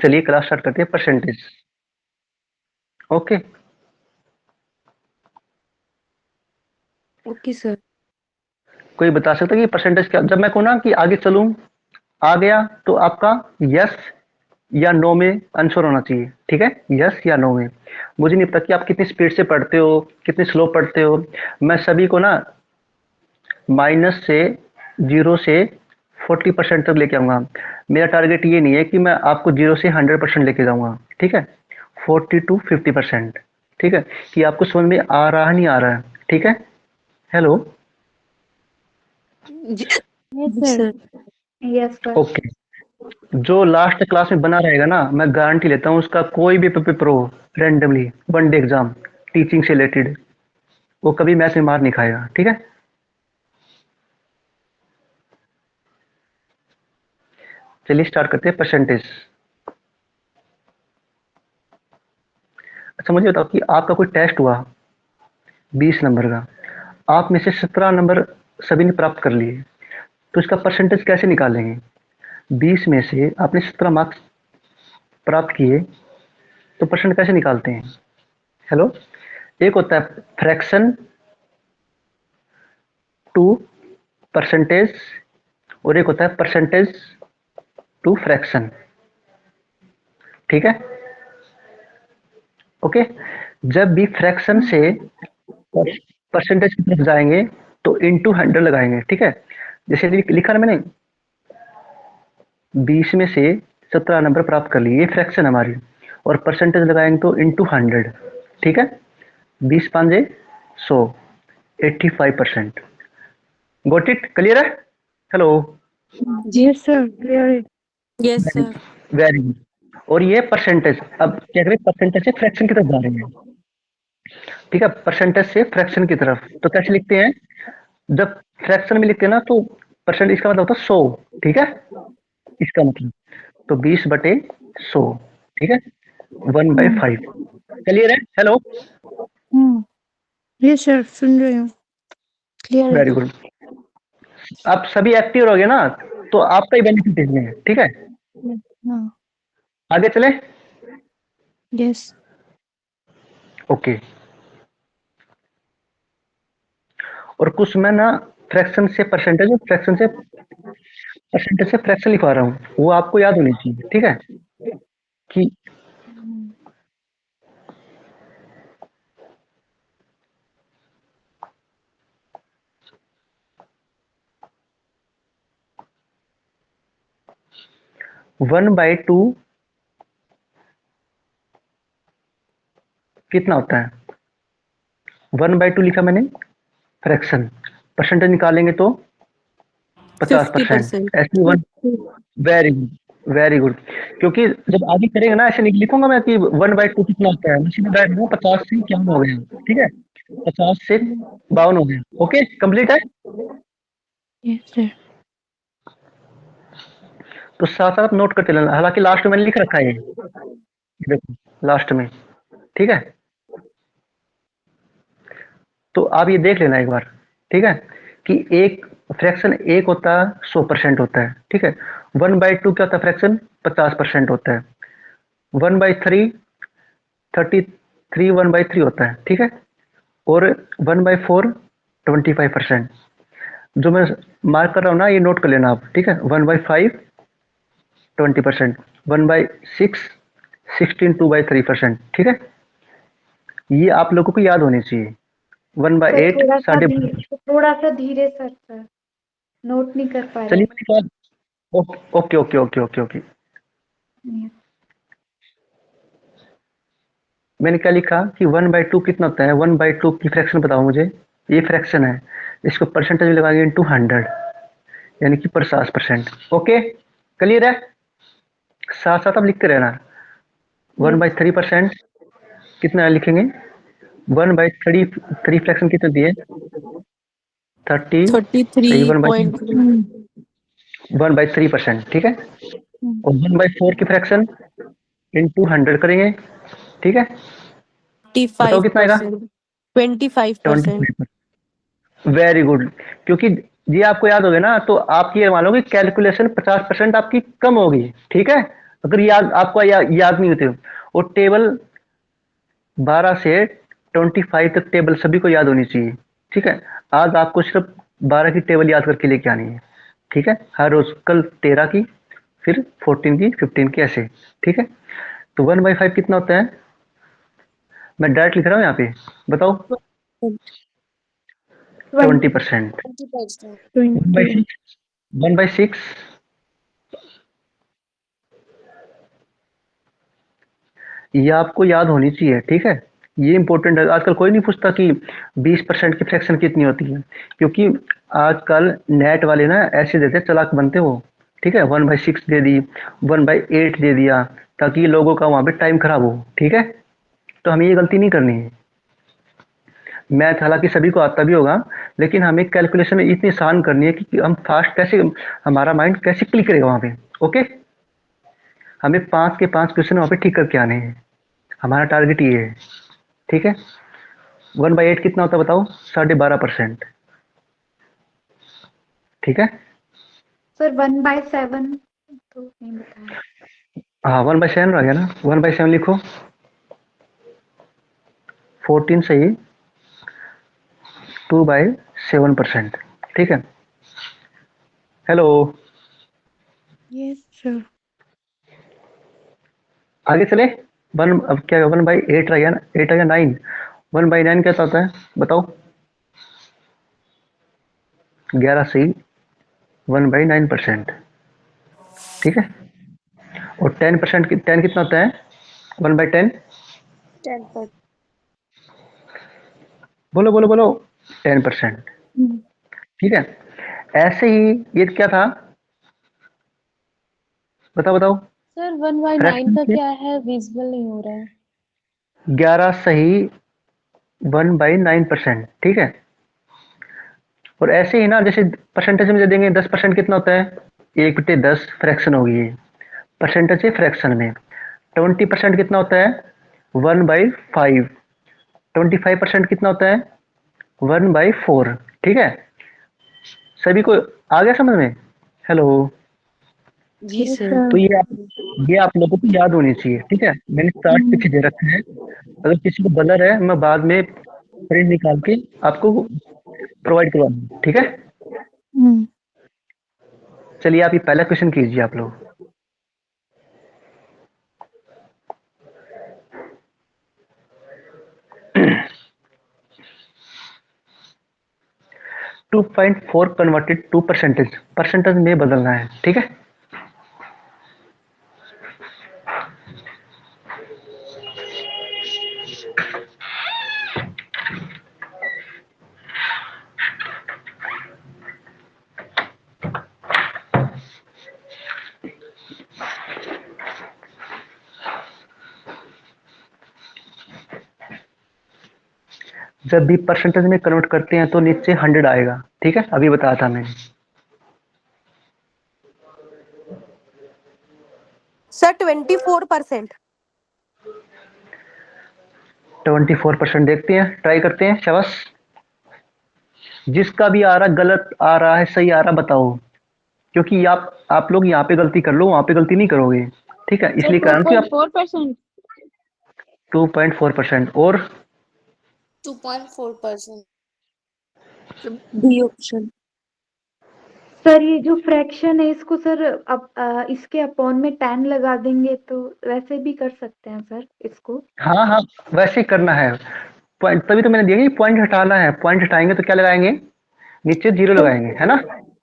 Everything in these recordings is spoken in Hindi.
चलिए क्लास स्टार्ट करते हैं परसेंटेज। Okay okay sir. कोई बता सकता है कि परसेंटेज क्या, जब मैं कहूँ ना कि आगे चलूं आ गया तो आपका यस या नो में आंसर होना चाहिए, ठीक है, यस या नो में। मुझे नहीं पता कि आप कितनी स्पीड से पढ़ते हो, कितनी स्लो पढ़ते हो। मैं सभी को ना माइनस से 0 से 40% तक लेके आऊंगा। मेरा टारगेट ये नहीं है कि मैं आपको 0 से 100% लेके जाऊंगा, ठीक है, 40 to 50%, ठीक है, कि आपको समझ में आ रहा है नहीं आ रहा है, ठीक है। Hello yes sir. Sir. Yes sir. Okay, जो लास्ट क्लास में बना रहेगा ना, मैं गारंटी लेता हूँ उसका कोई भी पेपर हो, randomly one day exam teaching से रिलेटेड, वो कभी मैथ में मार नहीं खाएगा, ठीक है। चलिए स्टार्ट करते हैं परसेंटेज। अच्छा मुझे बताओ कि आपका कोई टेस्ट हुआ 20 नंबर का, आप में से 17 नंबर सभी ने प्राप्त कर लिए, तो इसका परसेंटेज कैसे निकालेंगे? 20 में से आपने 17 मार्क्स प्राप्त किए, तो परसेंट कैसे निकालते हैं? हेलो, एक होता है फ्रैक्शन टू परसेंटेज और एक होता है परसेंटेज टू फ्रैक्शन, ठीक है। ओके, जब भी फ्रैक्शन से परसेंटेज की तरफ जाएंगे तो इनटू 100 लगाएंगे, ठीक है। जैसे लिखा ना मैंने, 20 में से 17 नंबर प्राप्त कर लिए, ये फ्रैक्शन हमारी, और परसेंटेज लगाएंगे तो इनटू 100, ठीक है। 20 5 100, 85%। गोट इट, क्लियर है? हेलो, यस सर, क्लियर है। Yes sir. Very good. और ये परसेंटेज, अब क्या करें, परसेंटेज से फ्रैक्शन की तरफ जा रहे हैं, ठीक है, परसेंटेज से फ्रैक्शन की तरफ। तो कैसे लिखते हैं? जब फ्रैक्शन में लिखते हैं ना तो परसेंट इसका मतलब होता है 100, ठीक है, इसका मतलब, तो 20/100, ठीक है, 1/5। क्लियर है? हेलो, यस सर, सुन रही हूँ, क्लियर है। Very good. आप सभी एक्टिव रहोगे ना तो आपका ही बेनिफिट इसमें है, ठीक है। हाँ। आगे चले। यस। ओके, और कुछ मैं ना फ्रैक्शन से परसेंटेज और फ्रैक्शन से परसेंटेज से फ्रैक्शन लिखवा रहा हूँ, वो आपको याद होनी चाहिए, ठीक है, कि 1/2 कितना होता है? 1/2 लिखा मैंने फ्रैक्शन, परसेंटेज निकालेंगे तो 50%, 50%। ऐसे 1। Very good, very good. क्योंकि जब आगे करेंगे ना ऐसे नहीं लिखूंगा मैं कि 1/2 कितना होता है, मैं सीधे डायरेक्ट लिखूंगा 50 से 51 हो गया, ठीक है, 50 से 52 हो गया। ओके, कंप्लीट है। Yes sir. तो साथ साथ नोट करते लेना, हालांकि लास्ट में मैंने लिख रखा है ये देखो लास्ट में, ठीक है। तो आप ये देख लेना एक बार, ठीक है, कि एक फ्रैक्शन एक होता है 100% होता है, ठीक है। 1/2 क्या होता है फ्रैक्शन? 50% होता है। 1/3 33 1/3 होता है, ठीक है। और 1/4 25%। जो मैं मार्क कर रहा हूँ ना ये नोट कर लेना आप, ठीक है। 1/5 20%, 1/6 16 2/3%, ठीक है। ये आप लोगों को याद होनी चाहिए। 1/8 15%। थोड़ा सा धीरे सर, नोट नहीं कर पा रहे। चलिए मैंने कहा okay okay okay okay okay. मैंने क्या लिखा कि 1/2 कितना होता है? 1/2 की फ्रैक्शन बताओ मुझे। ये फ्रैक्शन है, इसको परसेंटेज में लगाएंगे इनटू 100, यानी कि 50%। ओके, क्लियर है? साथ साथ आप लिखते रहना। 1/3% कितना लिखेंगे? 1/3 थ्री फ्रैक्शन कितने दिए? 30, तो ये 33.3। 1/3%, ठीक है। और 1/4 की फ्रैक्शन इनटू 100 करेंगे, ठीक है। बताओ कितना आएगा? 25%। 25%। 25। Very good. क्योंकि ये आपको याद हो गया ना तो आप ये मान लो कि कैलकुलेशन 50% आपकी कम होगी, ठीक है। अगर आपको याद नहीं होते वो टेबल 12 से 25 तक टेबल सभी को याद होनी चाहिए। ठीक है, आज आपको सिर्फ 12 की टेबल याद करके लेके आनी है। ठीक है, हर रोज कल 13 की, फिर 14 की, 15 की, ऐसे। ठीक है, तो 1/5 कितना होता है? मैं डायरेक्ट लिख रहा हूँ यहाँ पे, बताओ। 20। 20%। 20। 1/6 ये आपको याद होनी चाहिए। ठीक है, ये इंपॉर्टेंट है। आजकल कोई नहीं पूछता कि 20% की फ्रैक्शन कितनी होती है, क्योंकि आजकल नेट वाले ना ऐसे देते हैं, चालाक बनते हो। ठीक है, 1/6 दे दी, 1/8 दे दिया, ताकि लोगों का वहां पे टाइम खराब हो। ठीक है, तो हमें ये गलती नहीं करनी है। मैथ हालांकि सभी को आता भी होगा, लेकिन हमें कैलकुलेशन इतनी आसान करनी है कि हम फास्ट कैसे, हमारा माइंड कैसे क्लिक करेगा वहां पे। ओके, हमें 5 के 5 क्वेश्चन वहां पे ठीक करके आने हैं। हमारा टारगेट ये है। ठीक है, 1/8 कितना होता है बताओ? 12.5%। ठीक है, सर 1/7 तो नहीं बताया। हाँ 1/7 रह गया ना, 1/7 लिखो। 14 सही, 2/7%। ठीक है, हेलो, यस सर। आगे चले। अब क्या 1/8 रह गया ना, 8 रह गया, 9। 1/9 क्या होता है बताओ? 11 सही, 1/9%। ठीक है, और 10%, 10 कितना होता है? 1/10। 10%। बोलो बोलो बोलो, 10%। ठीक है, ऐसे ही ये क्या था, बताओ बताओ। सर 1/9 फ्रैक्शन का के क्या है, विजिबल नहीं हो रहा है। 11 सही, 1/9%। ठीक है, और ऐसे ही ना, जैसे परसेंटेज में दे देंगे 10% कितना होता है? 1/10 फ्रैक्शन होगी ये, परसेंटेज है फ्रैक्शन में। 20% कितना होता है? 1/5। 25% कितना होता है? 1/4। ठीक है, सभी को आ गया समझ में? हेलो, जी यस सर। तो सर। ये आप लोगों को याद होनी चाहिए। ठीक है, मैंने चार्ट पीछे दे रखे हैं, अगर किसी को बदल है मैं बाद में प्रिंट निकाल के आपको प्रोवाइड करवा दूंगा। ठीक है, चलिए आप ये पहला क्वेश्चन कीजिए आप लोग। 2.4 कन्वर्टेड टू परसेंटेज, परसेंटेज में बदलना है। ठीक है, जब भी परसेंटेज में कन्वर्ट करते हैं तो नीचे 100 आएगा। ठीक है, अभी बताया था मैंने। सर 24%। 24% देखते हैं, ट्राई करते हैं, शाबाश। जिसका भी आ रहा गलत आ रहा है सही आ रहा बताओ, क्योंकि आप लोग यहाँ पे गलती कर लो, वहां पे गलती नहीं करोगे। ठीक है, सर इसलिए कारण कि आप 2.4%। 2.4%। और 2.4%। B option. सर ये जो फ्रैक्शन है इसको सर अब इसके अपॉन में 10 लगा देंगे तो वैसे भी कर सकते हैं सर इसको। हाँ हाँ, वैसे ही करना है। पॉइंट तभी तो मैंने दिया कि पॉइंट हटाना है। पॉइंट हटाएंगे तो क्या लगाएंगे? नीचे जीरो तो लगाएंगे, है ना?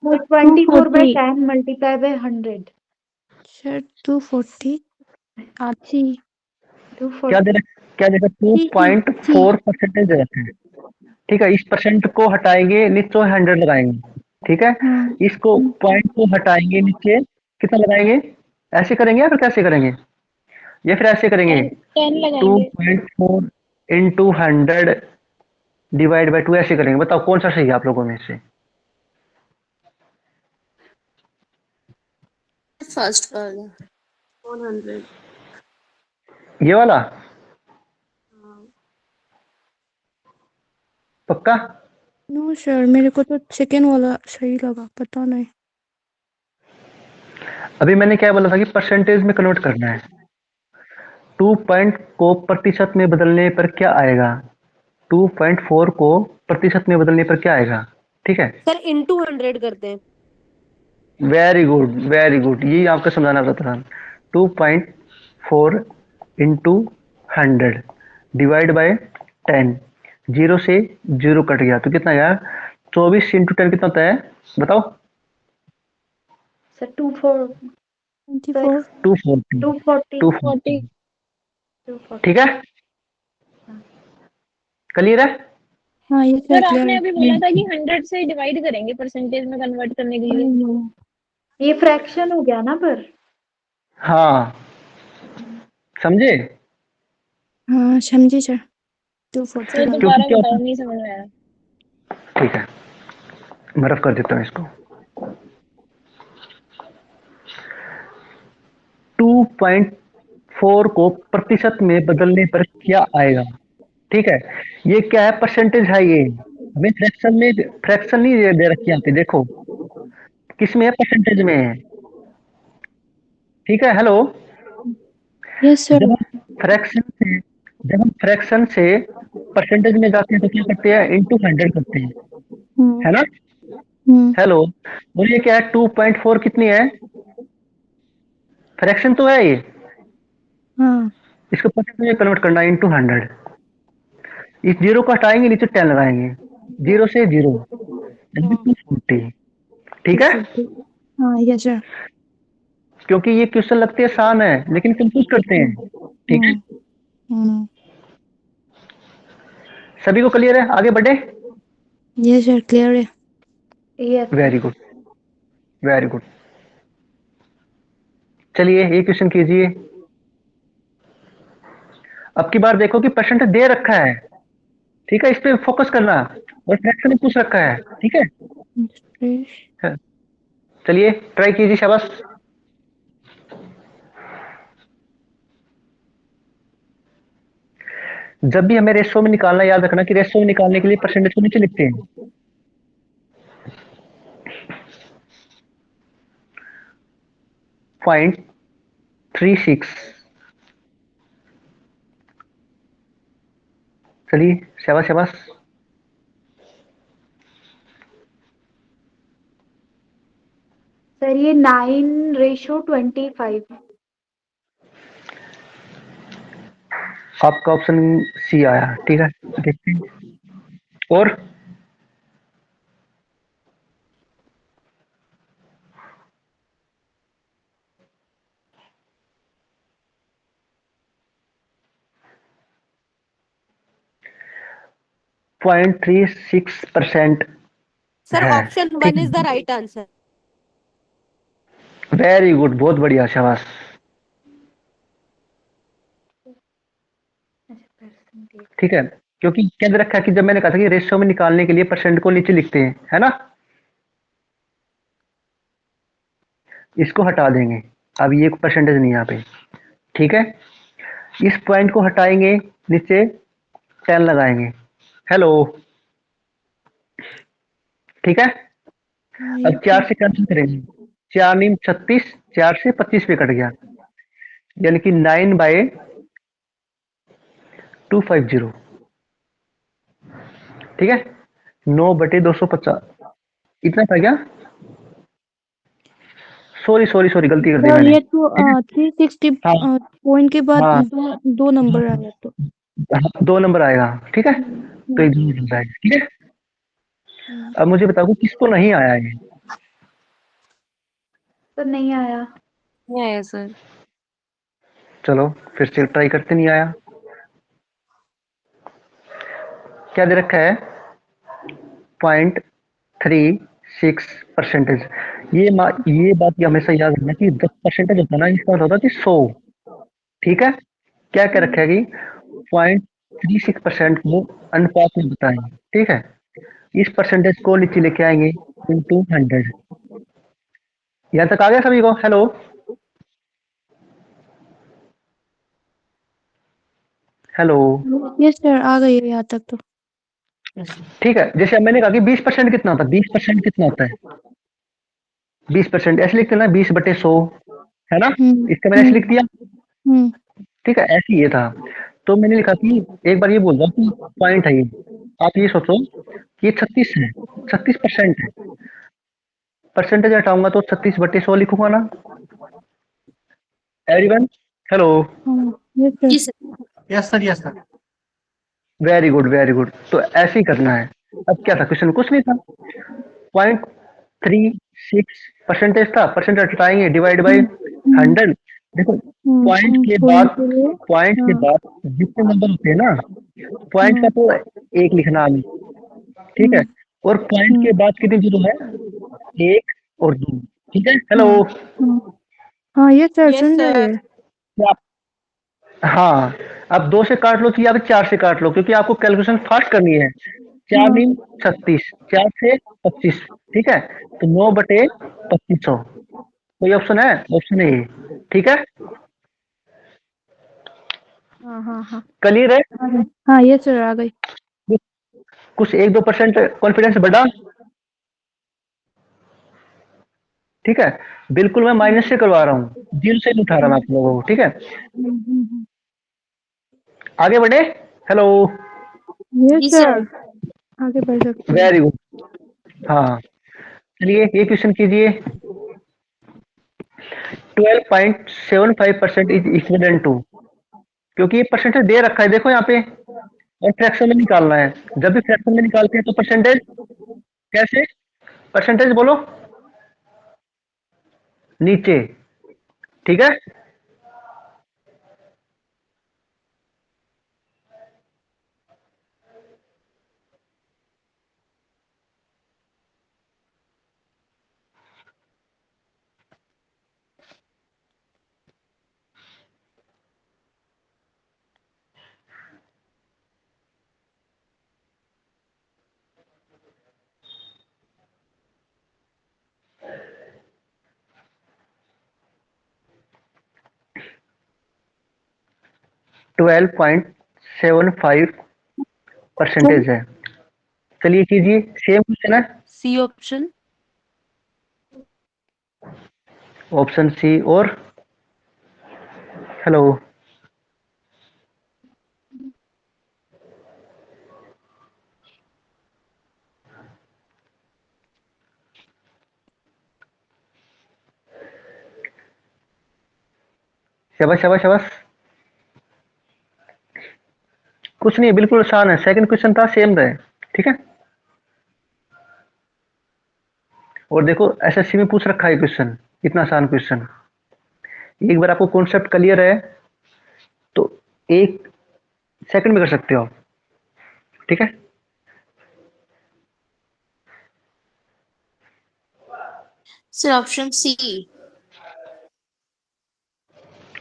24/10 मल्टीप्लाई बाय 100। सर 240। अच्छी। क्या दे 240। रखा, क्या देखा? Two C C point C. Four percentage दे रखे हैं। ठीक है, इस परसेंट को हटाएंगे, नीचे 100 लगाएंगे। ठीक है, इसको पॉइंट को हटाएंगे, नीचे कितना लगाएंगे? ऐसे करेंगे या फिर कैसे करेंगे? या फिर ऐसे करेंगे? 10 लगाएंगे। 2.4 इंटू 100 डिवाइड बाई 2, ऐसे करेंगे। बताओ कौन सा सही है आप लोगों में से? फर्स्ट वाला। 100। ये वाला? पक्का? नो सर, मेरे को तो सेकेंड वाला सही लगा, पता नहीं। अभी मैंने क्या बोला था कि परसेंटेज में कन्वर्ट करना है। 2 को प्रतिशत में बदलने पर क्या आएगा? 2.4 को प्रतिशत में बदलने पर क्या आएगा? ठीक है, सर इंटू 100 करते हैं। वेरी गुड, वेरी गुड, यही आपको समझाना चाहता था। 2.4 इंटू 100 डिवाइड बाय 10, 0 से 0 कट गया तो कितना आया? 24 इंटू 10 कितना होता है बताओ? सर 24 24 240। 240 40। 240 ठीक है, हाँ। क्लियर है? हाँ ये सर क्लियर आपने है। अभी बोला था कि 100 से डिवाइड करेंगे परसेंटेज में कन्वर्ट करने के लिए। ये फ्रैक्शन हो गया ना पर। हाँ, समझे? हाँ समझी सर। 240 सर वाला। क्योंकि दोबारा क्या होता बताओ, है, नहीं समझ में आया। ठीक है, मैं रफ कर देता हूँ इसको। 2.4 को प्रतिशत में बदलने पर क्या आएगा? ठीक है, ये क्या है? परसेंटेज है ये, हमें फ्रैक्शन नहीं दे रखी यहाँ पे, देखो किस में है? परसेंटेज में है। ठीक है, हेलो। Yes sir. जब हम फ्रैक्शन से जब हम फ्रैक्शन से परसेंटेज में जाते हैं तो क्या करते हैं? इंटू 100 करते हैं, हम्म है ना? हम्म हेलो, और ये क्या है? 2.4 कितनी है? फ्रैक्शन तो है ये, हाँ इसको परसेंटेज में कन्वर्ट करना है इंटू 100। इस जीरो को हटाएंगे, नीचे 10 लगाएंगे, 0 से 0 यानी हाँ 240। ठीक है, 240। हाँ यस सर। क्योंकि ये क्वेश्चन लगते हैं आसान है लेकिन कंफ्यूज करते हैं। ठीक है, हम्म हम्म सभी को क्लियर है? आगे बढ़े। यस सर क्लियर है। Yes very good, very good. चलिए ये क्वेश्चन कीजिए। अब की बार देखो कि परसेंटेज दे रखा है, ठीक है, इस पे फोकस करना, और फ्रैक्शन में पूछ रखा है। ठीक है, चलिए ट्राई कीजिए, शाबाश। जब भी हमें रेशो में निकालना, याद रखना कि रेशो में निकालने के लिए परसेंटेज को नीचे लिखते हैं। 0.36। चलिए, शाबाश शाबाश। सर ये 9:25। आपका ऑप्शन सी आया, ठीक है, देखते हैं। और 0.36% सर है। ऑप्शन ठीक 1 इज द है, राइट आंसर। वेरी गुड, बहुत बढ़िया, शाबाश। अच्छा परसेंटेज। ठीक है, क्योंकि क्या दे रखा है कि जब मैंने कहा था कि रेशियो में निकालने के लिए परसेंट को नीचे लिखते हैं, है ना? इसको हटा देंगे, अब ये परसेंटेज नहीं है यहाँ पे। ठीक है, इस पॉइंट को हटाएंगे, नीचे 10 लगाएंगे। हेलो, ठीक है। हाँ अब ये 4 से कैंसिल करेंगे, 4 नीम 36, 4 से 25 पे कट गया, यानी कि 9/250। ठीक है, 9/250 इतना था क्या? सॉरी सॉरी सॉरी, गलती कर दी सर मैंने। ये तो ठीक है, 360 हाँ पॉइंट के बाद हाँ दो नंबर आया तो। हाँ, 2 नंबर आएगा। ठीक है, तो हम्म एक जरूर मिलता है। ठीक है, हम्म। अब मुझे बताओ कि किसको नहीं आया है? सर नहीं आया। नहीं आया सर। चलो फिर से ट्राई करते, नहीं आया। क्या दे रखा है? 0.36%। ये बात ये हमेशा याद रखना कि 10% होता है ना, इसका मतलब होता है कि 100। ठीक है, क्या क्या रखा है कि 0.36% को अनुपात में बताएं। ठीक है, इस परसेंटेज को नीचे लेके आएंगे इंटू 100। यहाँ तक आ गया सभी को? Hello, hello. यस सर आ गई है यहाँ तक तो। ठीक है, जैसे अब मैंने कहा कि 20% कितना होता है? 20% कितना होता है? 20% ऐसे लिखते ना 20/100 है ना, हम्म इसका मैंने ऐसे लिख दिया। हम्म ठीक है, ऐसे ही ये था। तो मैंने लिखा कि एक बार ये बोल रहा कि पॉइंट है ये, आप ये सोचो कि ये 36 है, 36% है, परसेंटेज हटाऊंगा तो 36/100 लिखूंगा ना। Everyone, hello. हाँ यस सर। जी sir. Yes sir, yes sir. Very good very good, तो ऐसे ही करना है। अब क्या था क्वेश्चन, कुछ नहीं था। 0.36 परसेंटेज था, परसेंटेज हटाएंगे, डिवाइड बाई 100। देखो पॉइंट के बाद, के लिए पॉइंट के हाँ बाद जितने नंबर होते हैं ना, पॉइंट का तो एक लिखना है, ठीक है, और पॉइंट के बाद कितनी जीरो है, एक और दो। ठीक है, हेलो। हाँ यस सर Yes, सुन sir. रही है। हाँ, अब 2 से काट लो या फिर 4 से काट लो, क्योंकि आपको कैलकुलेशन फास्ट करनी है। 4 नीम 36, 4 से 25, ठीक है, तो 9/2500। कोई ऑप्शन है? ऑप्शन है ये, ठीक है, हाँ हाँ हाँ क्लियर है? हाँ यस सर आ गई। कुछ 1-2% कॉन्फिडेंस बढ़ा। ठीक है, बिल्कुल मैं माइनस से करवा रहा हूँ, जीरो से नहीं उठा रहा मैं आप लोगों को, ठीक है। आगे बढ़े, हेलो। यस जी सर सर। आगे बढ़ सकते हैं। Very good. हाँ, चलिए ये क्वेश्चन कीजिए। 12.75% इज इक्विवेलेंट टू, क्योंकि ये परसेंटेज दे रखा है, देखो यहाँ पे, और फ्रैक्शन में निकालना है। जब भी फ्रैक्शन में निकालते हैं तो परसेंटेज कैसे, परसेंटेज बोलो नीचे, ठीक है। Twelve point seven five percentage है। चलिए कीजिए, सेम क्वेश्चन है। C option. ऑप्शन सी, और हेलो, शाबाश शाबाश शाबाश। कुछ नहीं, बिल्कुल आसान है, सेकंड क्वेश्चन था, सेम रहे, ठीक है। और देखो एसएससी में पूछ रखा है क्वेश्चन, इतना आसान क्वेश्चन। एक बार आपको कॉन्सेप्ट क्लियर है तो एक सेकंड में कर सकते हो आप, ठीक है। Sir option C.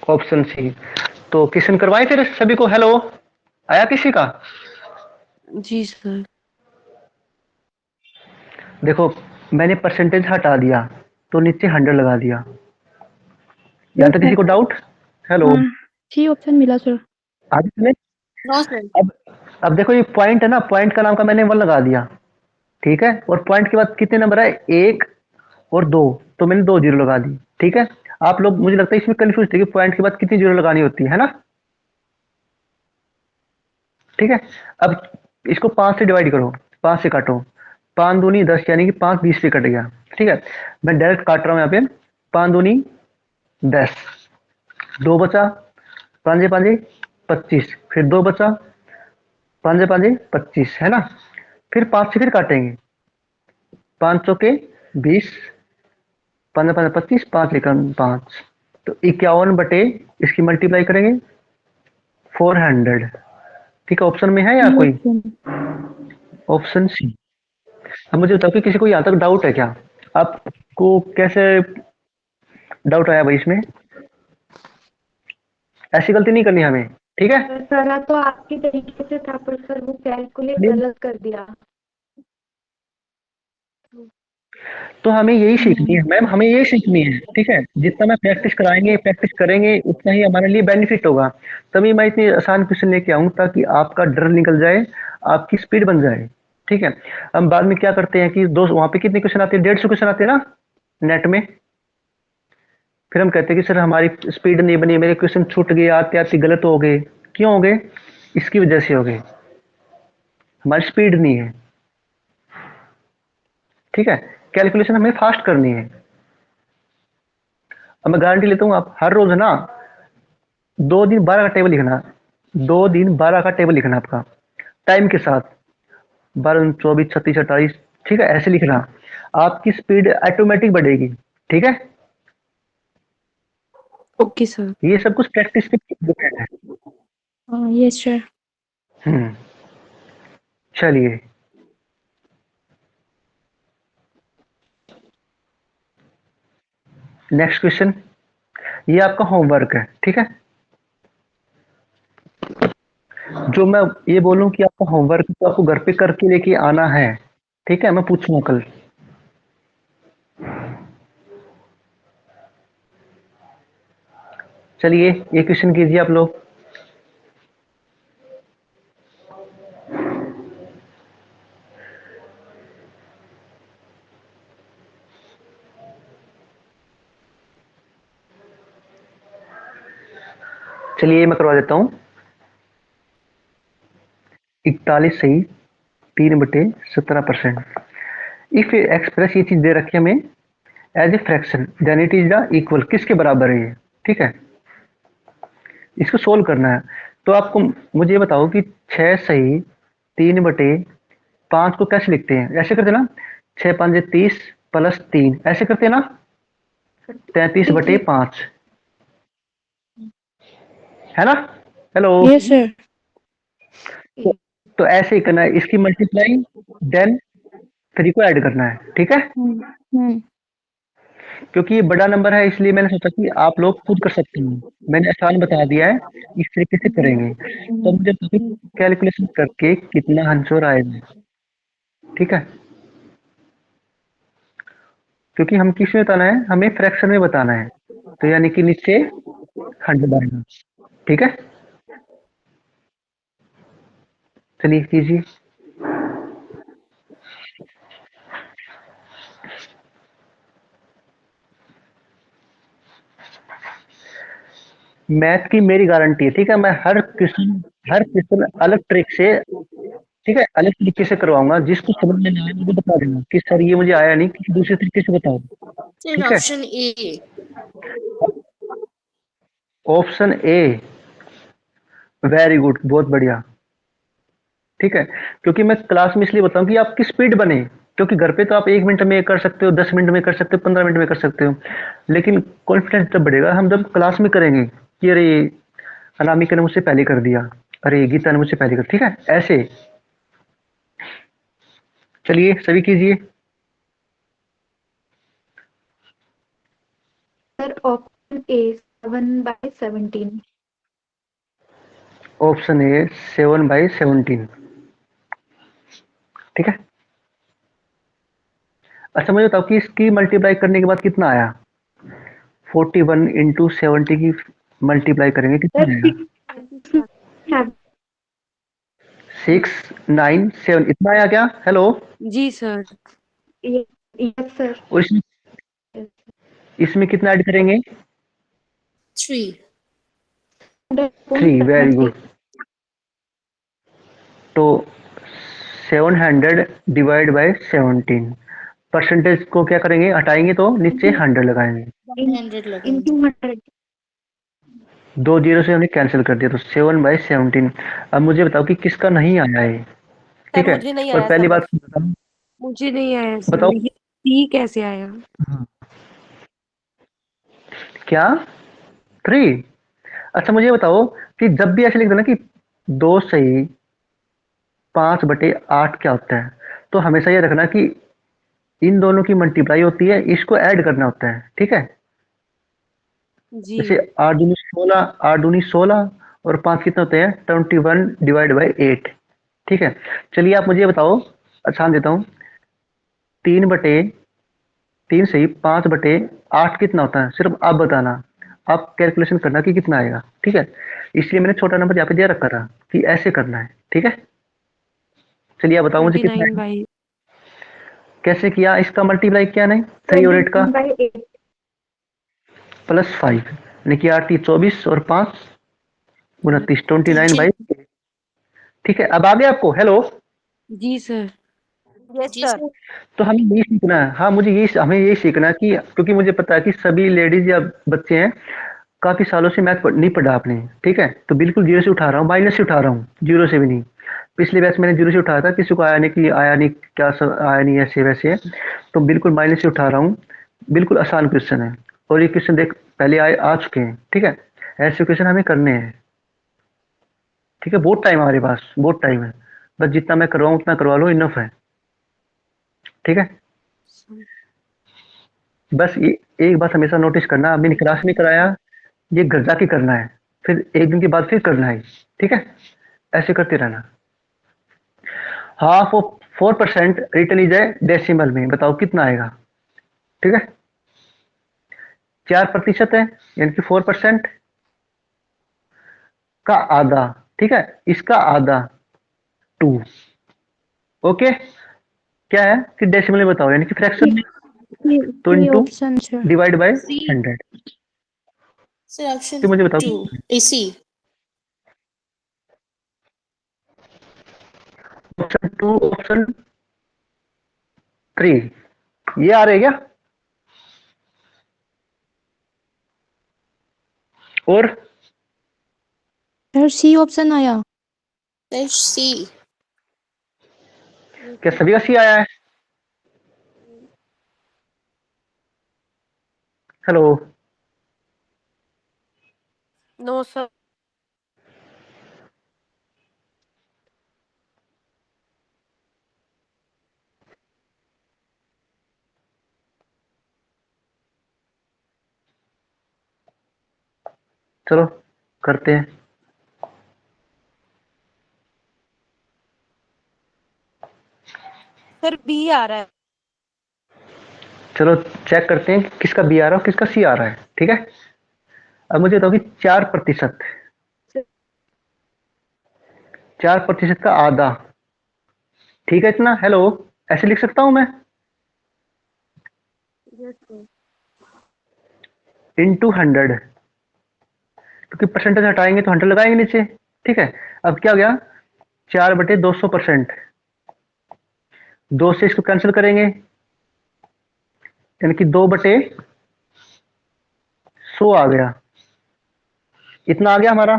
Option C, तो क्वेश्चन करवाएं फिर सभी को। हेलो, आया किसी का? जी सर। देखो मैंने परसेंटेज हटा दिया तो नीचे 100 लगा दिया। यहाँ यस तक किसी सर। को डाउट? हेलो, हाँ सी ऑप्शन मिला सर। आगे चले। No sir. अब देखो ये पॉइंट है ना, पॉइंट का नाम का मैंने 1 लगा दिया, ठीक है, और पॉइंट के बाद कितने नंबर है, 1 और 2, तो मैंने 2 जीरो लगा दी, ठीक है। आप लोग मुझे लगता है इसमें कंफ्यूज थे कि पॉइंट के बाद कितनी जीरो लगानी होती है ना, ठीक है। अब इसको 5 से डिवाइड करो, 5 से काटो, 5 दूनी 10, यानी कि 5 20 से कट गया, ठीक है। मैं डायरेक्ट काट रहा हूँ यहाँ पे, 5 दूनी 10, 2 बचा, 5 5 25, फिर 2 बचा, 5 5 25, है ना। फिर 5 से फिर काटेंगे, 5 के 20, 5 5 25, 5 लेकर 5, तो 51 इसकी मल्टीप्लाई करेंगे 400, ठीक है। ऑप्शन में है या कोई? Option option C. अब मुझे बताओ कि किसी को यहाँ तक डाउट है क्या? आपको कैसे डाउट आया भाई इसमें? ऐसी गलती नहीं करनी हमें, ठीक है। करा तो आपके तरीके से था, पर सर वो कैलकुलेट गलत कर दिया। तो हमें यही सीखनी है मैम, हमें यही सीखनी है, ठीक है। जितना मैं प्रैक्टिस कराएंगे, प्रैक्टिस करेंगे, उतना ही हमारे लिए बेनिफिट होगा। तभी मैं इतनी आसान क्वेश्चन लेके आऊँ ताकि आपका डर निकल जाए, आपकी स्पीड बन जाए, ठीक है। हम बाद में क्या करते हैं कि दोस्त वहां पे कितने क्वेश्चन आते हैं, 150 क्वेश्चन आते हैं ना, नेट में। फिर हम कहते हैं कि सर हमारी स्पीड नहीं बनी, मेरे क्वेश्चन छूट गए, आते आते गलत हो गए। क्यों हो गए? इसकी वजह से हो गए, हमारी स्पीड नहीं है। ठीक है, कैलकुलेशन हमें फास्ट करनी है। अब मैं गारंटी लेता हूँ, आप हर रोज ना 2 दिन 12 का टेबल लिखना, 2 दिन 12 का टेबल लिखना आपका टाइम के साथ, 12, 24, 36, 28। ठीक है, ऐसे लिखना, आपकी स्पीड ऑटोमेटिक बढ़ेगी। ठीक है, ओके सर। ये सब कुछ प्रैक्टिस पे डिपेंड है। Yes sir. हम्म, चलिए नेक्स्ट क्वेश्चन, ये आपका होमवर्क है। ठीक है, जो मैं ये बोलूं कि आपका होमवर्क तो आपको घर पे करके लेके आना है। ठीक है, मैं पूछूंगा कल। चलिए ये क्वेश्चन कीजिए आप लोग। चलिए ये मैं करवा देता हूँ। 41 सही, 3/17%। इफ एक्सप्रेस, ये चीज दे रखी है हमें as a fraction, then it is the equal, किसके बराबर है ये? ठीक है, इसको सोल्व करना है। तो आपको मुझे ये बताओ कि 6 सही 3/5 को कैसे लिखते हैं? ऐसे करते ना, 6×5 = 30 प्लस 3, ऐसे करते हैं ना, 33/5, है ना? हेलो। Yes sir. तो, तो ऐसे ही करना है, इसकी मल्टीप्लाई देन 3 को ऐड करना है। ठीक है, हम्म। क्योंकि ये बड़ा नंबर है इसलिए मैंने सोचा कि आप लोग खुद कर सकते हैं। मैंने आसान बता दिया है, इस तरीके से करेंगे तो मुझे कैलकुलेशन करके कितना आंसर आएगा। ठीक है, क्योंकि हम किस में बताना है, हमें फ्रैक्शन में बताना है, तो यानी कि नीचे 100 आएगा। ठीक है, चलिए कीजिए। मैथ की मेरी गारंटी है। ठीक है, मैं हर क्वेश्चन अलग ट्रिक से, ठीक है, अलग तरीके से करवाऊंगा। जिसको समझ में नहीं आया मुझे बता देना कि सर ये मुझे आया नहीं, किसी दूसरे तरीके से बताओ। सर ठीक है, option A. Option A, very good, बहुत बढ़िया। ठीक है, क्योंकि मैं क्लास में इसलिए बताऊं कि आपकी स्पीड बने, क्योंकि घर पे तो आप 1 मिनट में कर सकते हो, 10 मिनट में कर सकते हो, 15 मिनट में कर सकते हो, लेकिन कॉन्फिडेंस तब बढ़ेगा हम जब क्लास में करेंगे कि अरे अनामिका ने मुझसे पहले कर दिया, अरे गीता ने मुझसे पहले कर। ठीक है, ऐसे। चलिए सभी कीजिए। Sir option A 7/17। Option A 7/17। ठीक है, अच्छा मुझे बताओ कि इसकी मल्टीप्लाई करने के बाद कितना आया? 41 इंटू 70 की मल्टीप्लाई करेंगे कितना सर आएगा? 6 697, इतना आया क्या? हेलो। जी सर। Yes sir. और इसमें कितना ऐड करेंगे? 3। 3, वेरी गुड। तो 700 डिवाइड बाय 17, परसेंटेज को क्या करेंगे, हटाएंगे तो नीचे 100 लगाएंगे। 100 लगाएंगे। इंटू 100। 2 जीरो से हमने कैंसिल कर दिया, तो 7/17। अब मुझे बताओ कि किसका नहीं आया है? सर ठीक है, मुझे नहीं और आया पहली सर, बात बताओ, मुझे नहीं आया सर, बताओ ये सी कैसे आया? क्या 3? अच्छा मुझे बताओ कि जब भी ऐसे लिख देना कि 2 सही 5/8 क्या होता है, तो हमेशा ये रखना कि इन दोनों की मल्टीप्लाई होती है, इसको ऐड करना होता है। ठीक है, जी जैसे 8 दूनी 16 और 5 कितने होते हैं? 21 डिवाइड बाई 8। ठीक है, चलिए आप मुझे ये बताओ, आसान देता हूँ, 3 सही 5/8 कितना होता है? सिर्फ आप बताना, आप कैलकुलेशन करना कि कितना आएगा। ठीक है, इसलिए मैंने छोटा नंबर यहाँ पे दे रखा था कि ऐसे करना है। ठीक है, चलिए आप बताओ मुझे कितना 29 आएगा। बाई कैसे किया इसका मल्टीप्लाई किया नहीं 3 और 8 का 7/8 प्लस 5 यानी कि 8 24 और 5 29 29 बाई ठीक है। अब आ गया आपको हेलो जी सर। Yes sir. तो हमें यही सीखना है। हाँ मुझे हमें यही सीखना है कि क्योंकि मुझे पता है कि सभी लेडीज या बच्चे हैं काफी सालों से मैथ नहीं पढ़ा आपने ठीक है। तो बिल्कुल जीरो से उठा रहा हूँ माइनस से उठा रहा हूँ जीरो से भी नहीं। पिछले बैच मैंने जीरो से उठाया था किसी को आया नहीं क्या आया नहीं ऐसे वैसे तो बिल्कुल माइनस से उठा रहा हूँ। बिल्कुल आसान क्वेश्चन है और ये क्वेश्चन देख पहले आ चुके हैं ठीक है। ऐसे क्वेश्चन हमें करने हैं ठीक है। बहुत टाइम हमारे पास बहुत टाइम है बस जितना मैं करवाऊँ उतना करवा लो इनफ है ठीक है। बस ये एक बात हमेशा नोटिस करना अभी क्लास में कराया ये घर जाके करना है फिर एक दिन के बाद फिर करना है ठीक है। ऐसे करते रहना। Half of 4% return is a decimal में बताओ कितना आएगा ठीक है। 4% है यानी कि 4% का आधा ठीक है। इसका आधा 2 ओके। क्या है कि डेसिमल में बताओ यानी कि फ्रैक्शन में तो C into option sir. Divide by C 100 sir option तो मुझे बताओ 2 AC। ऑप्शन 2 ऑप्शन 3 ये आ रहे क्या और सर सी ऑप्शन आया। Sir C। क्या सभी का सी आया है हेलो नो सर। चलो करते हैं। सर बी आ रहा है। चलो चेक करते हैं किसका बी आ रहा है और किसका सी आ रहा है ठीक है। अब मुझे बताओ कि 4% 4% का आधा ठीक है इतना हेलो ऐसे लिख सकता हूं मैं यस सर। इनटू 100 क्योंकि परसेंटेज हटाएंगे तो 100 लगाएंगे नीचे ठीक है। अब क्या हो गया 4/200% 2 से इसको कैंसिल करेंगे यानी कि 2/100 आ गया इतना आ गया हमारा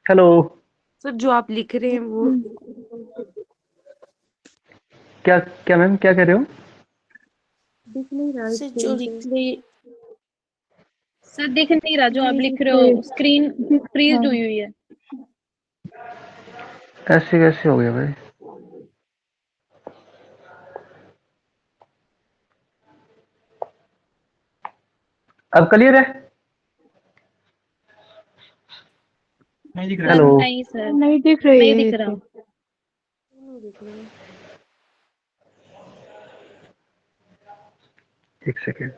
हेलो। सर जो आप लिख रहे हैं वो क्या क्या मैम क्या कह रहे हो दिख नहीं रहा सर स्क्रीन जो पे। लिख रहे सर दिख नहीं रहा जो आप नहीं लिख रहे दिख हो स्क्रीन फ्रीज हाँ हुई हुई है। ऐसे कैसे हो गया भाई अब क्लियर है सर हेलो नहीं सर नहीं दिख रही नहीं है दिख ये रहा। तो। नहीं दिख रहा है। एक सेकेंड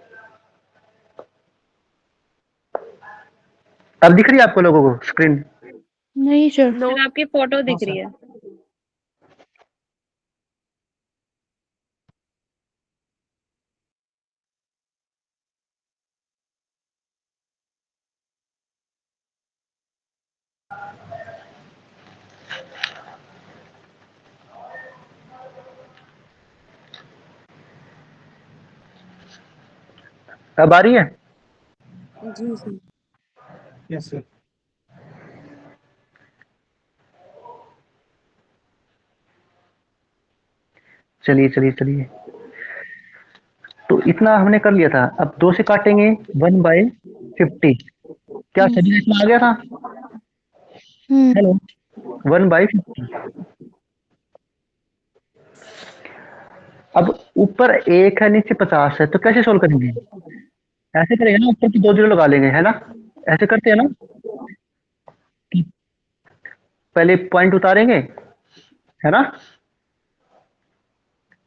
अब दिख रही है आपको लोगों को स्क्रीन नहीं सर। नो सर आपकी फोटो दिख रही है। अब आ रही है जी सर। Yes sir. चलिए चलिए चलिए तो इतना हमने कर लिया था। अब 2 से काटेंगे 1/50 क्या सभी का इतना आ गया था हेलो 1/50 अब ऊपर 1 है नीचे 50 है तो कैसे सोल्व करेंगे ऐसे करेंगे ना ऊपर की 2 जीरो लगा लेंगे है ना ऐसे करते हैं ना कि पहले पॉइंट उतारेंगे है ना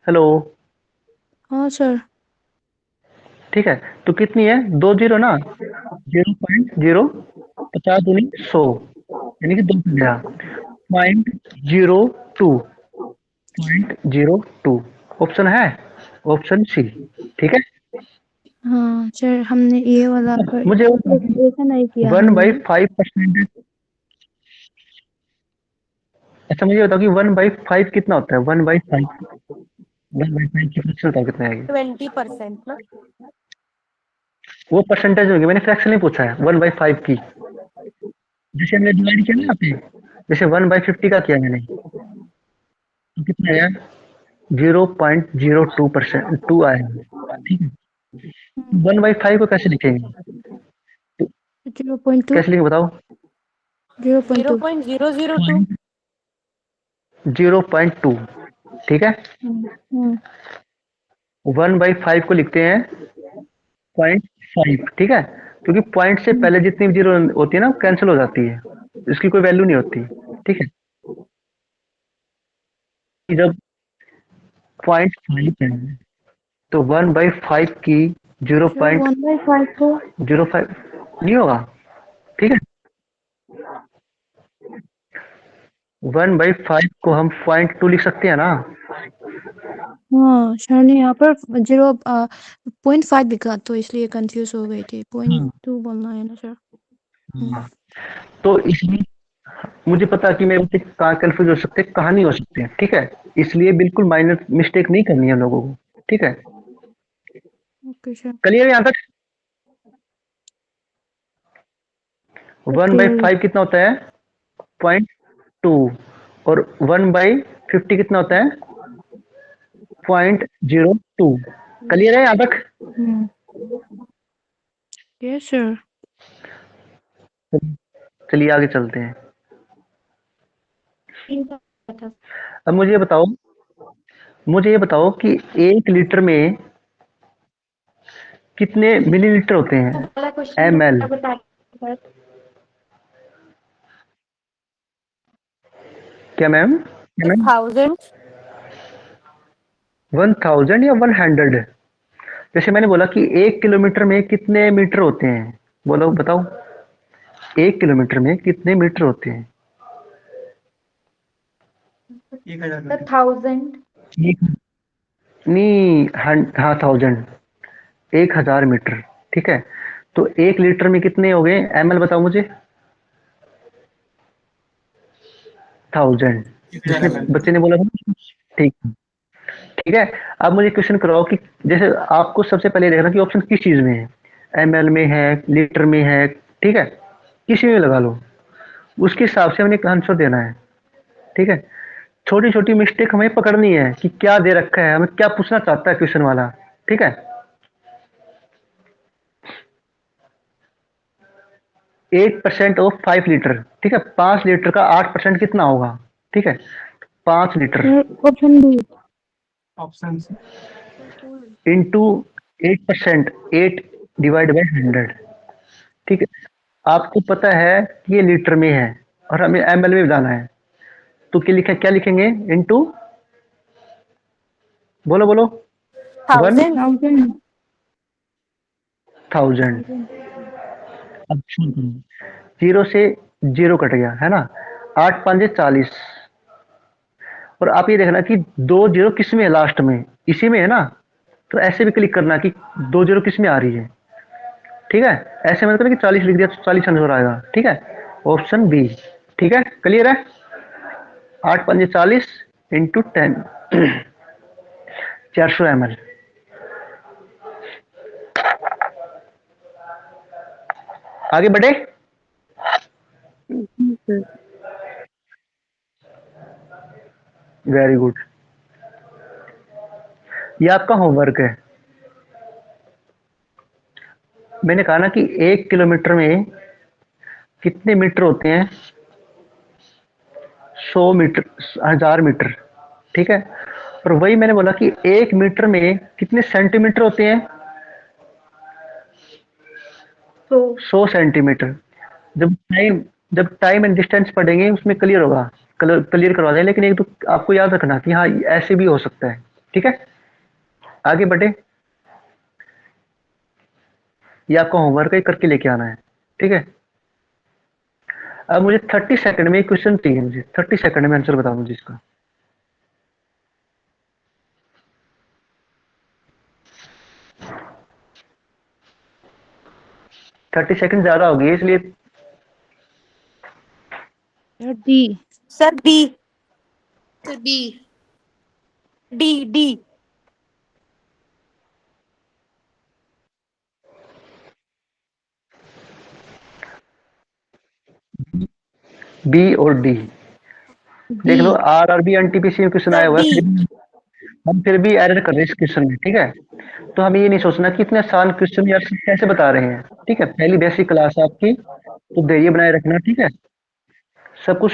हेलो हाँ सर। ठीक है। तो कितनी है 2 जीरो ना 0.0 50 दूनी 100 यानी कि 2 हो गया 0.02 0.02 ऑप्शन है, ऑप्शन सी। ठीक है, हाँ सर, हमने ये वाला पर मुझे ऐसा नहीं किया 1/5 हमने। परसेंटेज। अच्छा मुझे बताओ कि 1/5 कितना होता है? 1/5 की फ्रैक्शन बताओ कितना आएगी? 20% ना। वो परसेंटेज होगी, मैंने फ्रैक्शन नहीं पूछा है। 1/5 की जैसे हमने डिवाइड किया ना यहाँ पे, जैसे 1/50 का किया मैंने, तो कितना आया? 0.02% 2 आया। ठीक है, 1/5 को कैसे लिखेंगे? 0.2, कैसे लिखेंगे बताओ? 0.2। 0.002। 0.2। ठीक है, 1/5 को लिखते हैं 0.5। ठीक है, क्योंकि पॉइंट से पहले जितनी भी जीरो होती है ना कैंसिल हो जाती है, इसकी कोई वैल्यू नहीं होती। ठीक है, जब 0.5 है तो 1/5 की सर 1/5 को 0.05 नहीं होगा। ठीक है, 1/5 को हम 0.2 लिख सकते हैं ना। हाँ सर ने यहाँ पर 0.5 लिखा तो इसलिए कंफ्यूज हो गई थी। 0.2 बोलना है ना सर। हाँ, तो इसमें मुझे पता कि मेरे बच्चे कहाँ कंफ्यूज हो सकते हैं, कहाँ नहीं हो सकते हैं। ठीक है, इसलिए बिल्कुल माइनर मिस्टेक नहीं करनी है लोगों को। ठीक है, ओके सर। क्लियर है यहाँ तक? One okay. बाई फाइव कितना होता है? 0.2। और 1/50 कितना होता है? 0.02। क्लियर है यहाँ तक? Yes sir. चलिए आगे चलते हैं। था। अब मुझे ये बताओ कि 1 लीटर में कितने मिलीलीटर होते तो हैं? वाला क्वेश्चन ml। बता सर। क्या मैम? क्या मैम? 1000। 1000 या 100? जैसे मैंने बोला कि 1 किलोमीटर में कितने मीटर होते हैं, बोलो बताओ। 1 किलोमीटर में कितने मीटर होते हैं? सर 1000। एक नहीं, हाँ 1000, 1000 मीटर। ठीक है, तो 1 लीटर में कितने हो गए ml बताओ मुझे? 1000, जिसने बच्चे ने बोला था ना। ठीक, ठीक है। अब मुझे क्वेश्चन कराओ कि जैसे आपको सबसे पहले देखना कि ऑप्शन किस चीज में है, ml में है, लीटर में है। ठीक है, किसी में लगा लो, उसके हिसाब से हमने आंसर देना है। ठीक है, छोटी छोटी मिस्टेक हमें पकड़नी है कि क्या दे रखा है, हमें क्या पूछना चाहता है क्वेश्चन वाला। ठीक है, 8% ऑफ 5 लीटर। ठीक है, 5 लीटर का 8% कितना होगा? ठीक है, 5 litre sir option B. Into 8%, 8/100। ठीक है, आपको पता है कि ये लीटर में है और हमें ml में बताना है, तो क्या लिखेंगे? इंटू, बोलो बोलो। 1000। 1000। अब शुरू करो, 0 से 0 कट गया है ना, 8×5 = 40। और आप ये देखना कि 2 0 किस में है, लास्ट में इसी में है ना, तो ऐसे भी क्लिक करना कि 2 0 किस में आ रही है। ठीक है, ऐसे मतलब कि 40 लिख दिया तो 40 आंसर आएगा। ठीक है, ऑप्शन बी। ठीक है, क्लियर है? 8×5 = 40 इंटू 10, 400 ml। आगे बढ़े। सर। वेरी गुड, ये आपका होमवर्क है। मैंने कहा ना कि 1 किलोमीटर में कितने मीटर होते हैं? 100 मीटर, 1000 मीटर। ठीक है, और वही मैंने बोला कि 1 मीटर में कितने सेंटीमीटर होते हैं? तो 100 सेंटीमीटर। जब टाइम एंड डिस्टेंस पढ़ेंगे उसमें क्लियर होगा, क्लियर करवा दें। लेकिन एक तो आपको याद रखना कि हाँ ऐसे भी हो सकता है। ठीक है, आगे बढ़े। ये आपका होमवर्क है, करके लेके आना है। ठीक है, अब मुझे 30 सेकंड में क्वेश्चन चाहिए, मुझे 30 सेकंड में आंसर बताओ मुझे इसका। 30 सेकंड ज्यादा हो गई इसलिए यार D. Sir D sir B. D D B और डी देख लो। आरआरबी एनटीपीसी में क्वेश्चन सर आया हुआ है, डी हम फिर भी एरर कर रहे हैं इस क्वेश्चन में, ठीक है। तो हमें ये नहीं सोचना कि इतने आसान क्वेश्चन यार कैसे बता रहे हैं, ठीक है। पहली बेसिक क्लास है आपकी, तो धैर्य बनाए रखना, ठीक है। सब कुछ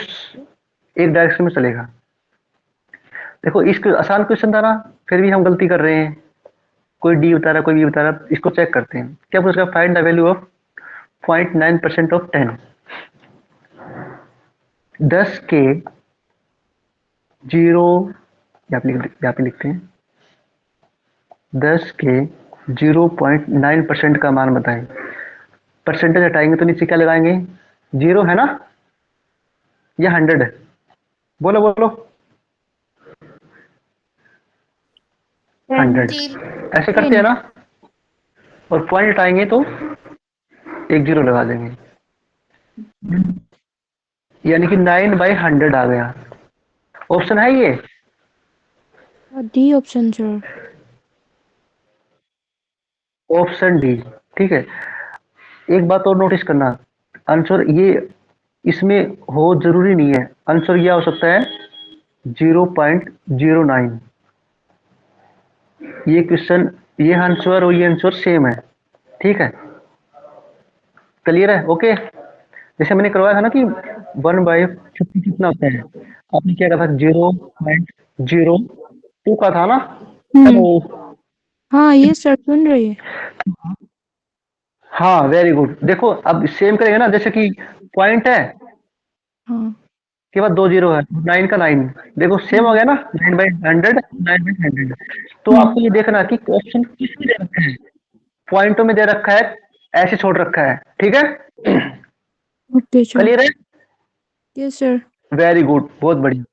एक डायरेक्शन में चलेगा। देखो इस आसान क्वेश्चन था ना, फिर भी हम गलती कर रहे हैं। कोई डी बता रहा, कोई बी बता रहा, इसको चेक करते हैं। क्या पूछ रहा है? Find the value of 0.9% of 10। 10 के 0 यहाँ पे लिखते हैं, 10 के 0.9% का मान बताएं। परसेंटेज हटाएंगे तो नीचे क्या लगाएंगे? 0 है ना, या 100 है? बोलो बोलो। 100 ऐसे करते हैं ना, और पॉइंट हटाएंगे तो एक 0 लगा देंगे, यानी कि 9/100 आ गया। ऑप्शन है ये D option sir. Option D, ठीक है। एक बात और नोटिस करना, आंसर ये इसमें हो जरूरी नहीं है। आंसर क्या हो सकता है? 0.09। ये क्वेश्चन, ये आंसर और ये आंसर सेम है, ठीक है। क्लियर है? ओके। जैसे मैंने करवाया था ना कि 1/50 कितना होता है, आपने क्या कहा था? 0.02 का था ना। हेलो। हाँ ये सर सुन रही है। हाँ वेरी गुड। देखो अब सेम करेंगे ना, जैसे कि पॉइंट है हाँ के बाद 2 0 है, 9 का 9, देखो सेम हो गया ना। 9/100, 9/100। तो आपको ये देखना कि ऑप्शन किसमें दे रखा है, पॉइंटों में दे रखा है, ऐसे छोड़ रखा है, ठीक है। Okay sir. क्लियर है? Yes sir. वेरी गुड, बहुत बढ़िया।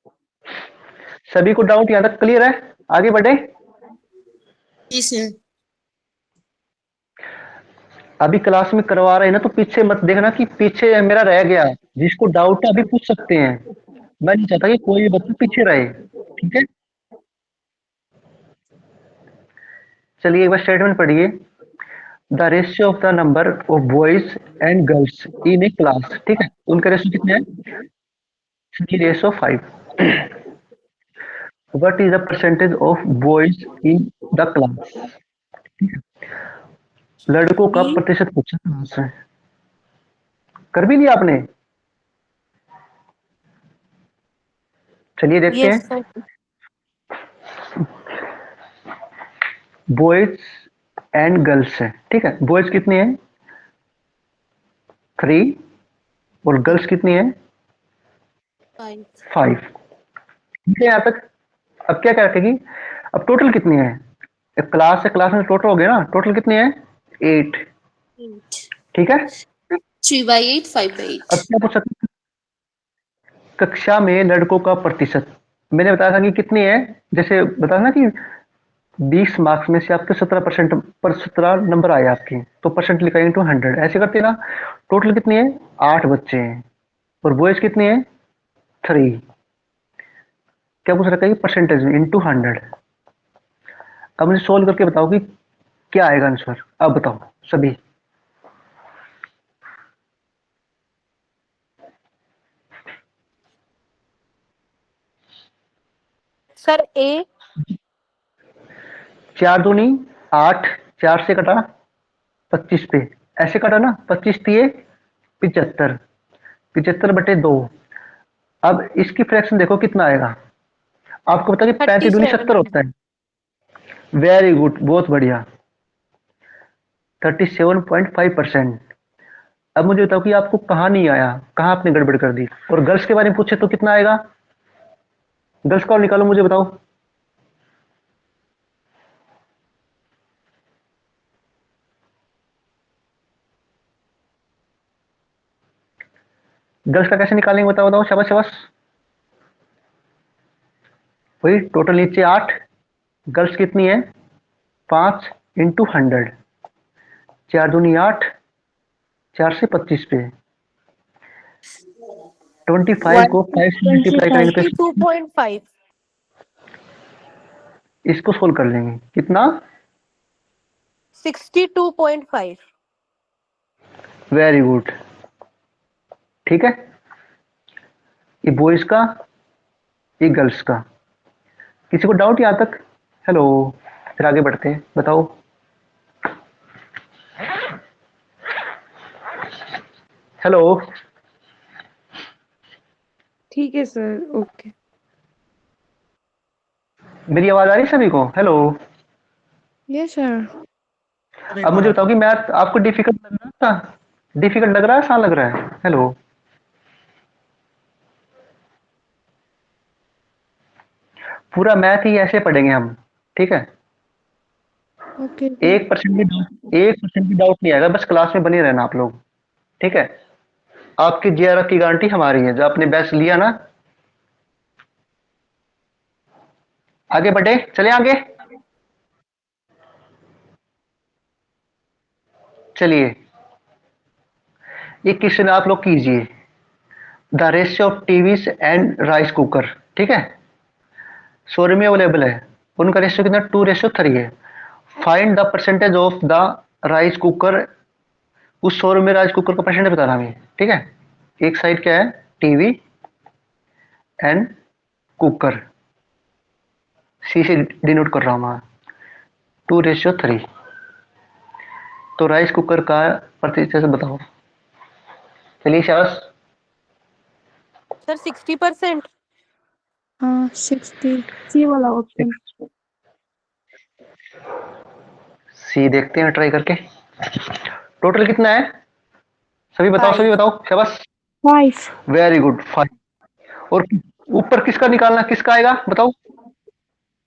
सभी को डाउट यहाँ तक क्लियर है? आगे बढ़े। जी सर। अभी क्लास में करवा रहे हैं ना, तो पीछे मत देखना कि पीछे मेरा रह गया। जिसको डाउट है अभी पूछ सकते हैं। मैं नहीं चाहता कि कोई भी बच्चा पीछे रहे, ठीक है। चलिए एक बार स्टेटमेंट पढ़िए। The ratio of the number of boys and girls in A class, ठीक है। उनका रेशियो कितने हैं? 3:5। What is the percentage of boys in the class? लड़कों का डी प्रतिशत पूछा क्लास से। कर भी लिया आपने? चलिए देखते यस हैं। सर बॉयज एंड गर्ल्स है, ठीक है। बॉयज कितनी है? 3, और गर्ल्स कितनी है? 5, ठीक है यहाँ तक। अब क्या क्या रखेगी? अब टोटल कितनी है? एक क्लास है, क्लास में टोटल हो गया ना, टोटल कितनी है? 8, ठीक है। 3/8, 5/8। अब क्या पूछ सकते हैं? कक्षा में लड़कों का प्रतिशत। मैंने बताया था कि कितनी है, जैसे बताया ना कि 20 मार्क्स में से आपके 17% पर 17 नंबर आए आपके, तो परसेंट लिखाएंगे टू 100, ऐसे करते हैं ना। टोटल कितनी है? 8 बच्चे हैं, और बॉयज कितनी है? 3। क्या पूछ रखा है? परसेंटेज में इंटू 100। अब मुझे सोल्व करके बताओ कि क्या आएगा आंसर। अब बताओ सभी। सर ए 4 दूनी 8, 4 से कटा 25 पे, ऐसे कटा ना। 25 दिए 75, 75/2। अब इसकी फ्रैक्शन देखो कितना आएगा। आपको पता है कि 35 दूनी 70 37 होता है। वेरी गुड, बहुत बढ़िया। 37.5%। अब मुझे बताओ कि आपको कहाँ नहीं आया, कहाँ आपने गड़बड़ कर दी। और गर्ल्स के बारे में पूछे तो कितना आएगा? गर्ल्स का और निकालो, मुझे बताओ। गर्ल्स का कैसे निकालेंगे? बताओ बताओ, शाबाश शाबाश। वही टोटल नीचे 8, गर्ल्स कितनी है? 5 इंटू 100, 4 दूनी 8, 4 से 25 पे 25 को 5 से मल्टीप्लाई करेंगे तो 62.5 इसको सोल्व कर लेंगे। कितना? 62.5 वेरी गुड। ठीक है, ये बॉयज का, ये गर्ल्स का। किसी को डाउट यहाँ तक? हेलो, फिर आगे बढ़ते हैं, बताओ। हेलो, ठीक है सर, ओके। मेरी आवाज आ रही है सभी को? Hello, Yes, sir. अब मुझे बताओ कि मैथ आपको डिफिकल्ट लग रहा था? डिफिकल्ट लग रहा है, आसान लग रहा है? हेलो, पूरा मैथ ही ऐसे पढ़ेंगे हम, ठीक है? Okay, sir. 1% भी डाउट नहीं आएगा, बस क्लास में बने रहना आप लोग, ठीक है? आपकी जेआरएफ की गारंटी हमारी है, जो आपने बेस्ट लिया ना। आगे बढ़े, चले आगे। चलिए, ये क्वेश्चन आप लोग कीजिए। The ratio of TVs and rice cooker, ठीक है? शोरूम में अवेलेबल है, उनका रेशियो कितना? 2:3 है। Find the percentage of the rice cooker. उस शोरूम में राइस कुकर का परसेंटेज बताना हमें, ठीक है? एक साइड क्या है? टीवी एंड कुकर, सी से डिनोट कर रहा हूं मैं। 2:3, तो राइस कुकर का प्रतिशत बताओ। चलिए शाबाश। सर 60%। 60. C वाला option. सी देखते हैं ट्राई करके। टोटल कितना है? सभी बताओ, सभी 5 बताओ, शाबाश। 5. Very good, 5। और ऊपर किसका निकालना, किसका आएगा बताओ?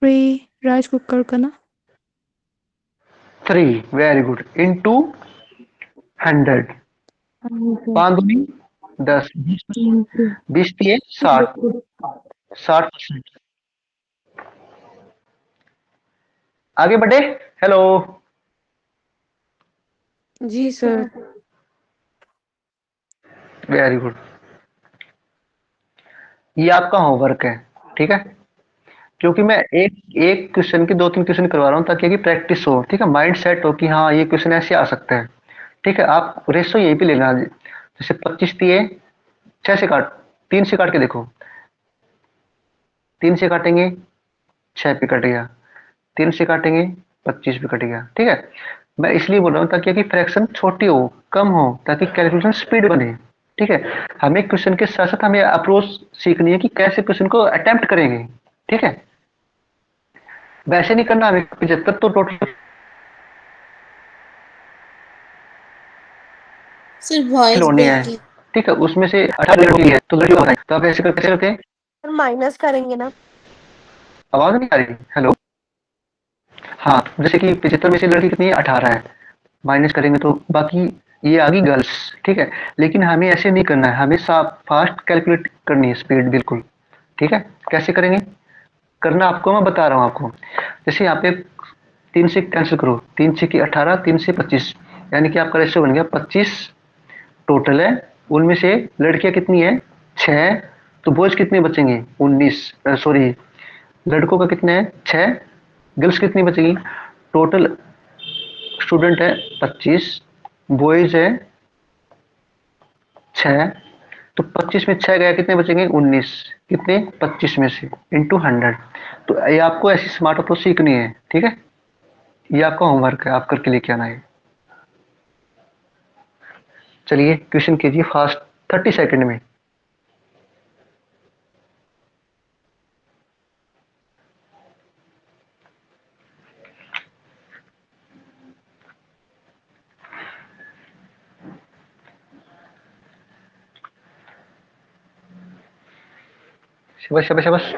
Free rice cooker का ना? 3, वेरी गुड, इंटू 100। 5 दूनी 10, 20 दिए 60, 60%। आगे बढ़े। हेलो, जी सर। Very good. ये आपका होमवर्क है, ठीक है? क्योंकि मैं एक एक क्वेश्चन के 2-3 क्वेश्चन करवा रहा हूँ, ताकि कि प्रैक्टिस हो, ठीक है? माइंड सेट हो कि हाँ ये क्वेश्चन ऐसे आ सकता है, ठीक है? आप रेशो यही पे लेना। जैसे 25 दिए, 6 से काट, 3 से काट के देखो। 3 से काटेंगे 6 पे कट गया, 3 से काटेंगे 25 पे कट गया, ठीक है? मैं इसलिए बोल रहा हूँ ताकि फ्रैक्शन छोटी हो, कम हो, ताकि कैलकुलेशन स्पीड बने, ठीक है? हमें क्वेश्चन के साथ साथ हमें अप्रोच सीखनी है कि कैसे क्वेश्चन को अटेम्प्ट करेंगे, ठीक है? वैसे नहीं करना, हमें 75 तो टोटल सर वॉइस होने हैं, ब्रेकिंग। ठीक है? उसमें से 18 लड़की है, तो लड़की बताएं, तो आप ऐसे कैसे करते हैं? सर माइनस करेंगे ना? आवाज नहीं आ रही? हेलो, हाँ, जैसे कि 75 में से लड़की कितनी है? 18 है। माइनस करेंगे तो बाकी ये आ गई गर्ल्स, ठीक है? लेकिन हमें ऐसे नहीं करना है, हमें फास्ट कैलकुलेट करनी है, स्पीड बिल्कुल, ठीक है? कैसे करेंगे करना आपको मैं बता रहा हूँ आपको। जैसे यहाँ पे 3 से कैंसिल करो, 3 से की 18, 3 से 25, यानी कि आपका रेशियो बन गया 25 टोटल है। उनमें से लड़कियां कितनी है? 6, तो बॉयज कितने बचेंगे? 19, सॉरी, लड़कों का कितने हैं? 6, गर्ल्स कितनी बचेगी? टोटल स्टूडेंट है 25, बॉयज है 6, तो 25 में 6 गया, कितने बचेंगे? 19। कितने? 25 में से इंटू 100। तो ये आपको ऐसी स्मार्ट अप्रोच सीखनी है, ठीक है? ये आपका होमवर्क है, आप करके लेके आना है। चलिए क्वेश्चन कीजिए फास्ट, 30 सेकंड में। शाबाश शाबाश शाबाश।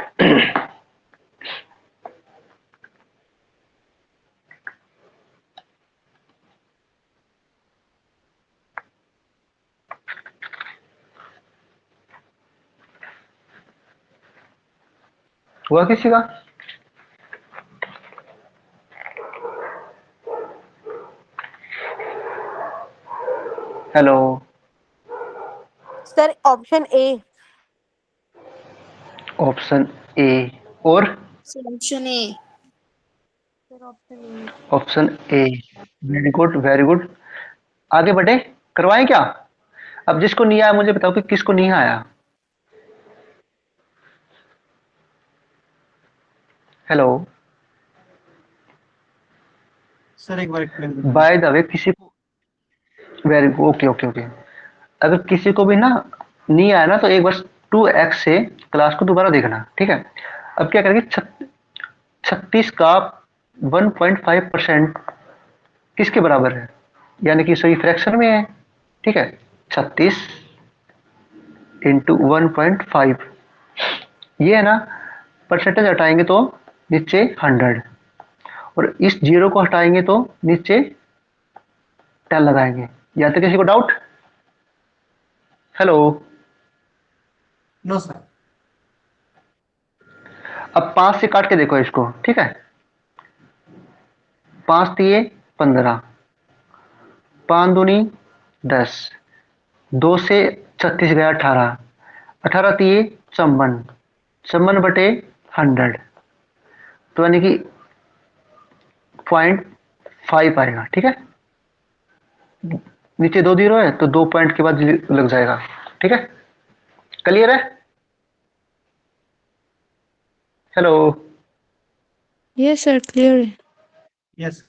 हुआ किसी का? Hello, sir option A. Option A. और Solution A. Sir option A. Option A. Very good, very good. आगे बढ़े, करवाएं क्या? अब जिसको नहीं आया मुझे बताओ कि किसको नहीं आया। हेलो, सर एक बार एक्सप्लेन कर दीजिए। बाय द वे किसी को, वेरी ओके ओके ओके, अगर किसी को भी ना नहीं आया ना तो एक बार 2x से क्लास को दोबारा देखना, ठीक है। अब क्या करेंगे, 36 का 1.5% किसके बराबर है, यानी कि सही फ्रैक्शन में है, ठीक है। 36 इंटू 1.5, ये है ना, परसेंटेज हटाएंगे तो नीचे 100, और इस जीरो को हटाएंगे तो नीचे 10 लगाएंगे। या तो किसी को डाउट? Hello, no sir. अब 5 से काट के देखो इसको, ठीक है। 5 दिए 15, 5 दूनी 10, 2 से 36 गया 18, 18 दिए 54, 54 बटे 100, तो यानी कि 0.5 आएगा, ठीक है। नीचे 2 जीरो है तो 2 पॉइंट के बाद लग जाएगा, ठीक है। क्लियर है? Hello, Yes, sir. Clear. Yes.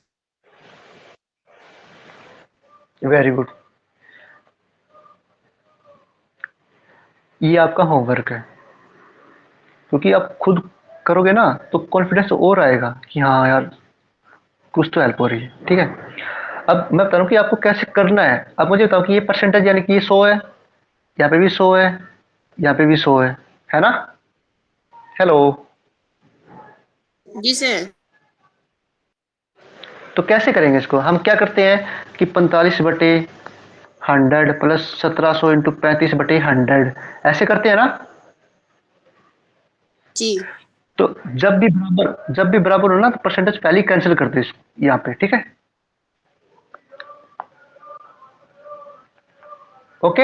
Very good. ये आपका होमवर्क है, क्योंकि आप खुद करोगे ना तो कॉन्फिडेंस और आएगा कि हाँ यार कुछ तो हेल्प हो रही है, ठीक है। अब मैं बता रहा हूँ कि आपको कैसे करना है। अब मुझे बताओ कि ये परसेंटेज यानी कि ये 100 है, यहाँ पे भी 100 है, यहाँ पे भी 100 है ना। हेलो, जी सर। तो कैसे करेंगे इसको? हम क्या करते हैं कि 45 बटे 100 प्लस 1700 इंटू 35 बटे 100, ऐसे करते हैं ना। जी। तो जब भी बराबर हो ना तो परसेंटेज पहले ही कैंसिल कर दे यहाँ पे, ठीक है। ओके,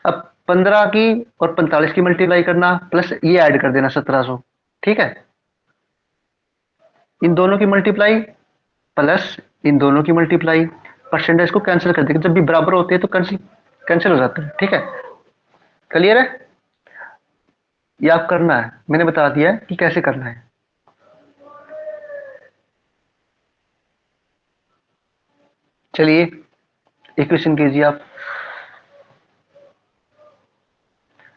अब 15 की और 45 की मल्टीप्लाई करना, प्लस ये ऐड कर देना 1700, ठीक है। इन दोनों की मल्टीप्लाई प्लस इन दोनों की मल्टीप्लाई, परसेंटेज को कैंसिल कर देंगे। जब भी बराबर होते हैं तो कैंसिल कैंसिल हो जाते हैं, ठीक है। क्लियर है? ये आप करना है, मैंने बता दिया है कि कैसे करना है। चलिए इक्वेशन कीजिए आप।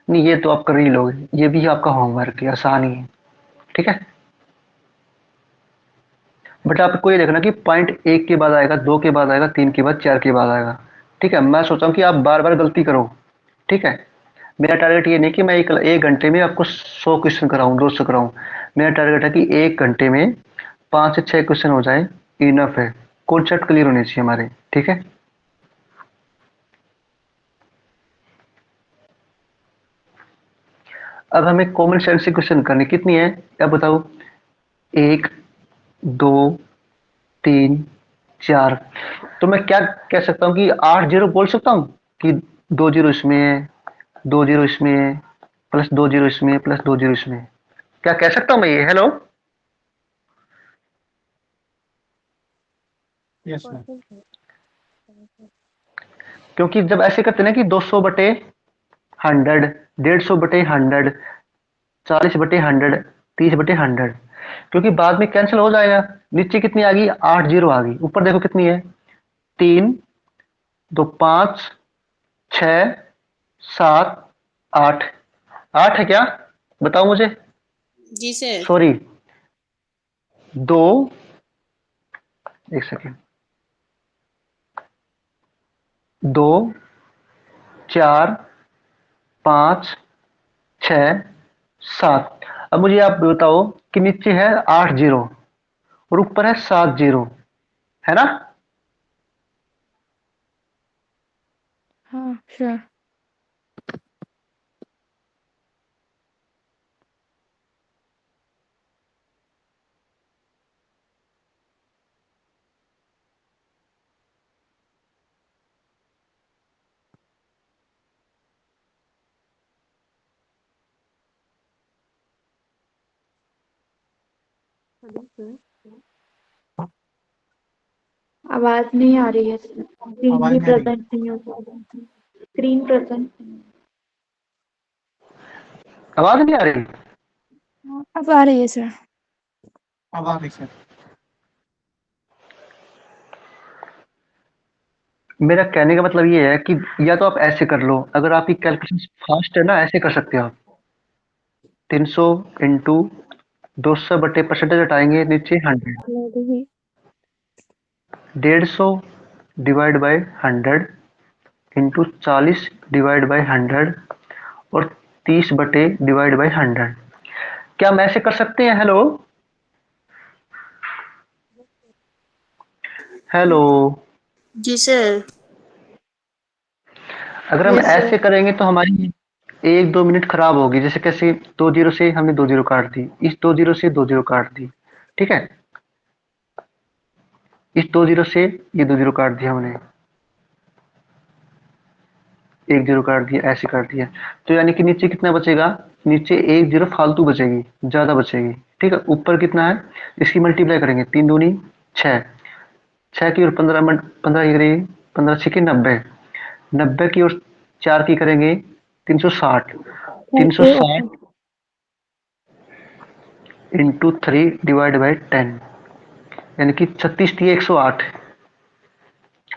नहीं, ये तो आप कर ही लोगे, ये भी आपका होमवर्क है, आसान ही है, ठीक है। बट आपको ये देखना कि पॉइंट 1 के बाद आएगा, 2 के बाद आएगा, 3 के बाद, 4 के बाद आएगा, ठीक है। मैं सोचा हूँ कि आप बार बार गलती करो, ठीक है। मेरा टारगेट ये नहीं कि मैं एक घंटे में आपको 100 क्वेश्चन कराऊं, 200 कराऊं। मेरा टारगेट है कि एक घंटे में 5 से 6 क्वेश्चन हो जाए, इनफ है। कॉन्सेप्ट क्लियर होने चाहिए हमारे, ठीक है। अब हमें कॉमन सेंस से क्वेश्चन करने कितनी है, अब बताओ। 1, 2, 3, 4, तो मैं क्या कह सकता हूँ कि 8 जीरो बोल सकता हूँ कि 2 जीरो इसमें है, 2 जीरो इसमें है, प्लस 2 जीरो इसमें, प्लस 2 जीरो इसमें। क्या कह सकता हूँ मैं ये? Hello, yes ma'am. क्योंकि जब ऐसे करते ना कि 200 बटे 100, 150 बटे 100, 40 बटे 100, 30 बटे 100, क्योंकि बाद में कैंसिल हो जाएगा। नीचे कितनी आ गई? 8 जीरो आ गई। ऊपर देखो कितनी है, 3, 2, 5, 6, 7, 8, 8 है क्या? बताओ मुझे। जी सर। सॉरी, 2, एक सेकेंड, 2, 4, 5, 6, 7। अब मुझे आप बताओ कि नीचे है 8 जीरो और ऊपर है 7 जीरो, है ना। Sure. आवाज नहीं आ रही है, स्क्रीन आवाज भी नहीं आ रही। प्रेजेंट नहीं होता, स्क्रीन प्रेजेंट। आवाज नहीं आ रही? अब आ रही है सर। अब आ गई सर। मेरा कहने का मतलब ये है कि या तो आप ऐसे कर लो, अगर आपकी कैलकुलेशन फास्ट है ना, ऐसे कर सकते हो आप। 300 इंटू 200 बटे परसेंटेज हटाएंगे नीचे 100, 150 divide by 100 into 40 divide by 100 और 30 बटे डिवाइड बाय 100। क्या हम ऐसे कर सकते हैं? Hello hello. जी सर। अगर हम यस सर। ऐसे करेंगे तो हमारी 1-2 मिनट खराब होगी। जैसे कैसे 2 जीरो से हमने 2 जीरो काट दी, इस 2 जीरो से 2 जीरो काट दी, ठीक है, इस 2 जीरो से ये 2 जीरो काट दिया हमने, 1 जीरो काट दिया, ऐसे काट दिया। तो यानी कि नीचे कितना बचेगा? नीचे 1 जीरो फालतू बचेगी, ज्यादा बचेगी, ठीक है। ऊपर कितना है, इसकी मल्टीप्लाई करेंगे, 3 दूनी 6, 6 की और 15 की करेंगे, 15 6 90, 90 की और 4 की करेंगे 360, 360 इंटू 3 डिवाइड बाई 10, यानी कि 36 108।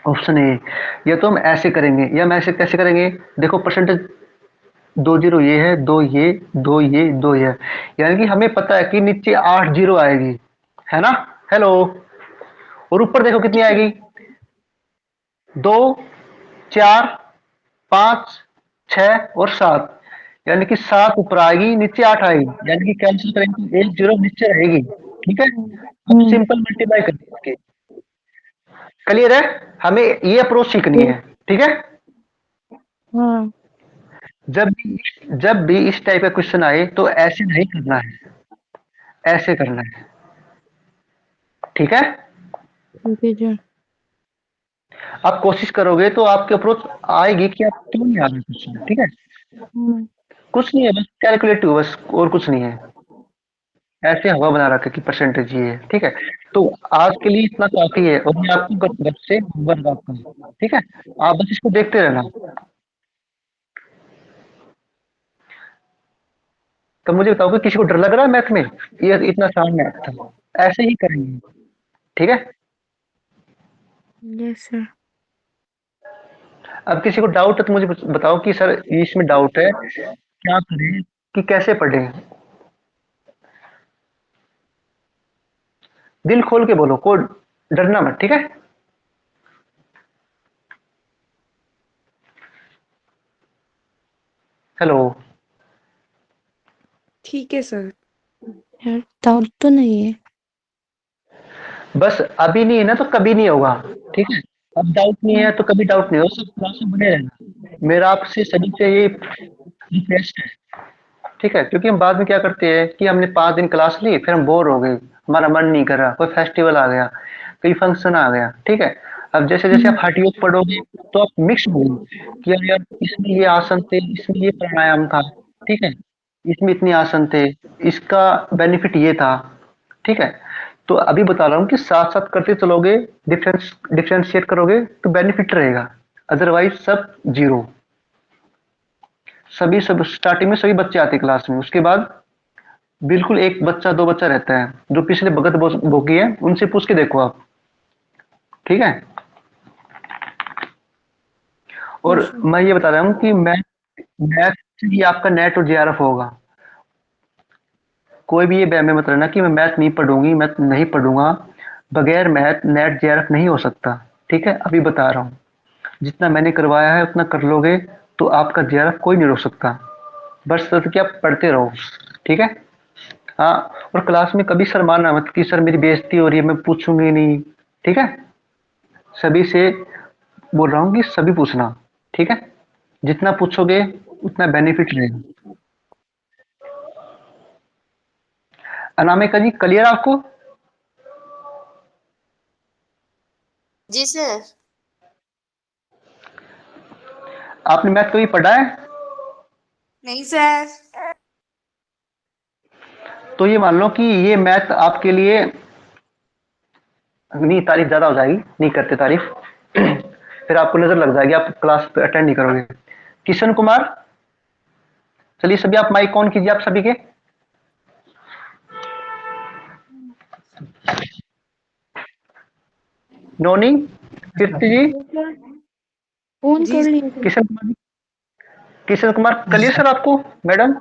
Option A. या तो हम ऐसे करेंगे या हम ऐसे कैसे करेंगे, देखो परसेंटेज 2 जीरो ये है, दो ये, दो ये, दो ये, यानी कि हमें पता है कि नीचे 8 जीरो आएगी, है ना। हेलो। और ऊपर देखो कितनी आएगी, 2 4 5 6 और 7, यानी कि 7 ऊपर आएगी, नीचे 8 आएगी, यानी कि कैंसिल करेंगे तो 1 जीरो नीचे रहेगी, ठीक है। अब सिंपल मल्टीप्लाई करते हैं इसके। क्लियर है? हमें ये अप्रोच सीखनी है, ठीक है। हाँ जब भी इस टाइप का क्वेश्चन आए तो ऐसे नहीं करना है, ऐसे करना है, ठीक है। ठीक है सर। आप कोशिश करोगे तो आपकी अप्रोच आएगी कि आप क्यों नहीं आ रहे क्वेश्चन, ठीक है। कुछ नहीं है, बस कैलकुलेटिव, बस और कुछ नहीं है। ऐसे हवा बना रखा कि परसेंटेज ये है, ठीक है। तो आज के लिए इतना काफी है, और ये आपको घर से होमवर्क आपका, ठीक है। आप बस इसको देखते रहना। तो मुझे बताओ कि किसी को डर लग रहा है मैथ में? ये इतना आसान मैथ था, ऐसे ही करेंगे, ठीक है। Yes sir. अब किसी को डाउट है तो मुझे बताओ कि सर इसमें डाउट है, क्या करें, कि कैसे पढ़ें। दिल खोल के बोलो, को डरना मत, ठीक है। हेलो। ठीक है सर। यार डाउट तो नहीं है। बस अभी नहीं है ना तो कभी नहीं होगा, ठीक है। अब डाउट नहीं है तो कभी डाउट नहीं होगा, सब क्लास में बने रहना। मेरा आपसे सभी से ये रिक्वेस्ट है, ठीक है। क्योंकि हम बाद में क्या करते हैं कि हमने 5 दिन क्लास ली, फिर हम बोर हो गए, हमारा मन नहीं कर रहा, कोई फेस्टिवल आ गया, कोई फंक्शन आ गया, ठीक है। अब जैसे जैसे आप हठ योग पढ़ोगे तो आप मिक्स हो कि यार यार इसमें ये आसन थे, इसमें ये प्राणायाम था, ठीक है, इसमें इतने आसन थे, इसका बेनिफिट ये था, ठीक है। तो अभी बता रहा हूँ कि साथ साथ करते चलोगे, डिफ्रेंशिएट करोगे तो बेनिफिट रहेगा, अदरवाइज सब जीरो। सभी सब स्टार्टिंग में सभी बच्चे आते हैं क्लास में, उसके बाद बिल्कुल एक बच्चा दो बच्चा रहता है जो पिछले भगत भोगी है, उनसे पूछ के देखो आप, ठीक है। और मैं ये बता रहा हूँ कि मैथ मैथ से ही आपका नेट और जेआरएफ होगा। कोई भी ये बहमे मत रहना कि मैं मैथ नहीं पढ़ूंगी, मैथ नहीं पढ़ूंगा, बगैर मैथ नेट जेआरएफ नहीं हो सकता, ठीक है। अभी बता रहा हूँ, जितना मैंने करवाया है उतना कर लोगे तो आपका जेआरएफ कोई नहीं रोक सकता, बस कि आप पढ़ते रहो, ठीक है। हाँ। और क्लास में कभी शर्माना मत कि सर मेरी बेइज्जती हो रही है, मैं पूछूंगी नहीं, ठीक है। सभी से बोल रहा हूँ कि सभी पूछना, ठीक है। जितना पूछोगे उतना बेनिफिट रहेगा। अनामिका जी क्लियर आपको? जी सर। आपने मैथ कभी पढ़ा है? नहीं सर। तो ये मान लो कि ये मैथ आपके लिए नहीं, तारीफ ज्यादा हो जाएगी, नहीं करते तारीफ फिर आपको नजर लग जाएगी, आप क्लास अटेंड नहीं करोगे। किशन कुमार, चलिए सभी आप माइक ऑन कीजिए आप सभी के। नोनी, कीर्ति जी, फोन जी कर लिया sir. Kishan Kumar, Kishan Kumar clear sir आपको मैडम?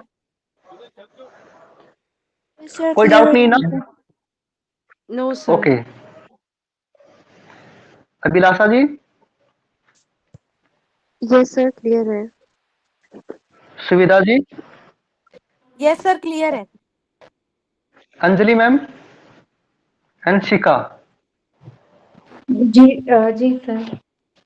सर कोई क्लियर डाउट नहीं ना? है। No sir. Okay, Abhilasha ji, yes sir clear है। Suvidha ji, yes sir clear है। अंजलि मैम, हंसिका। जी सर।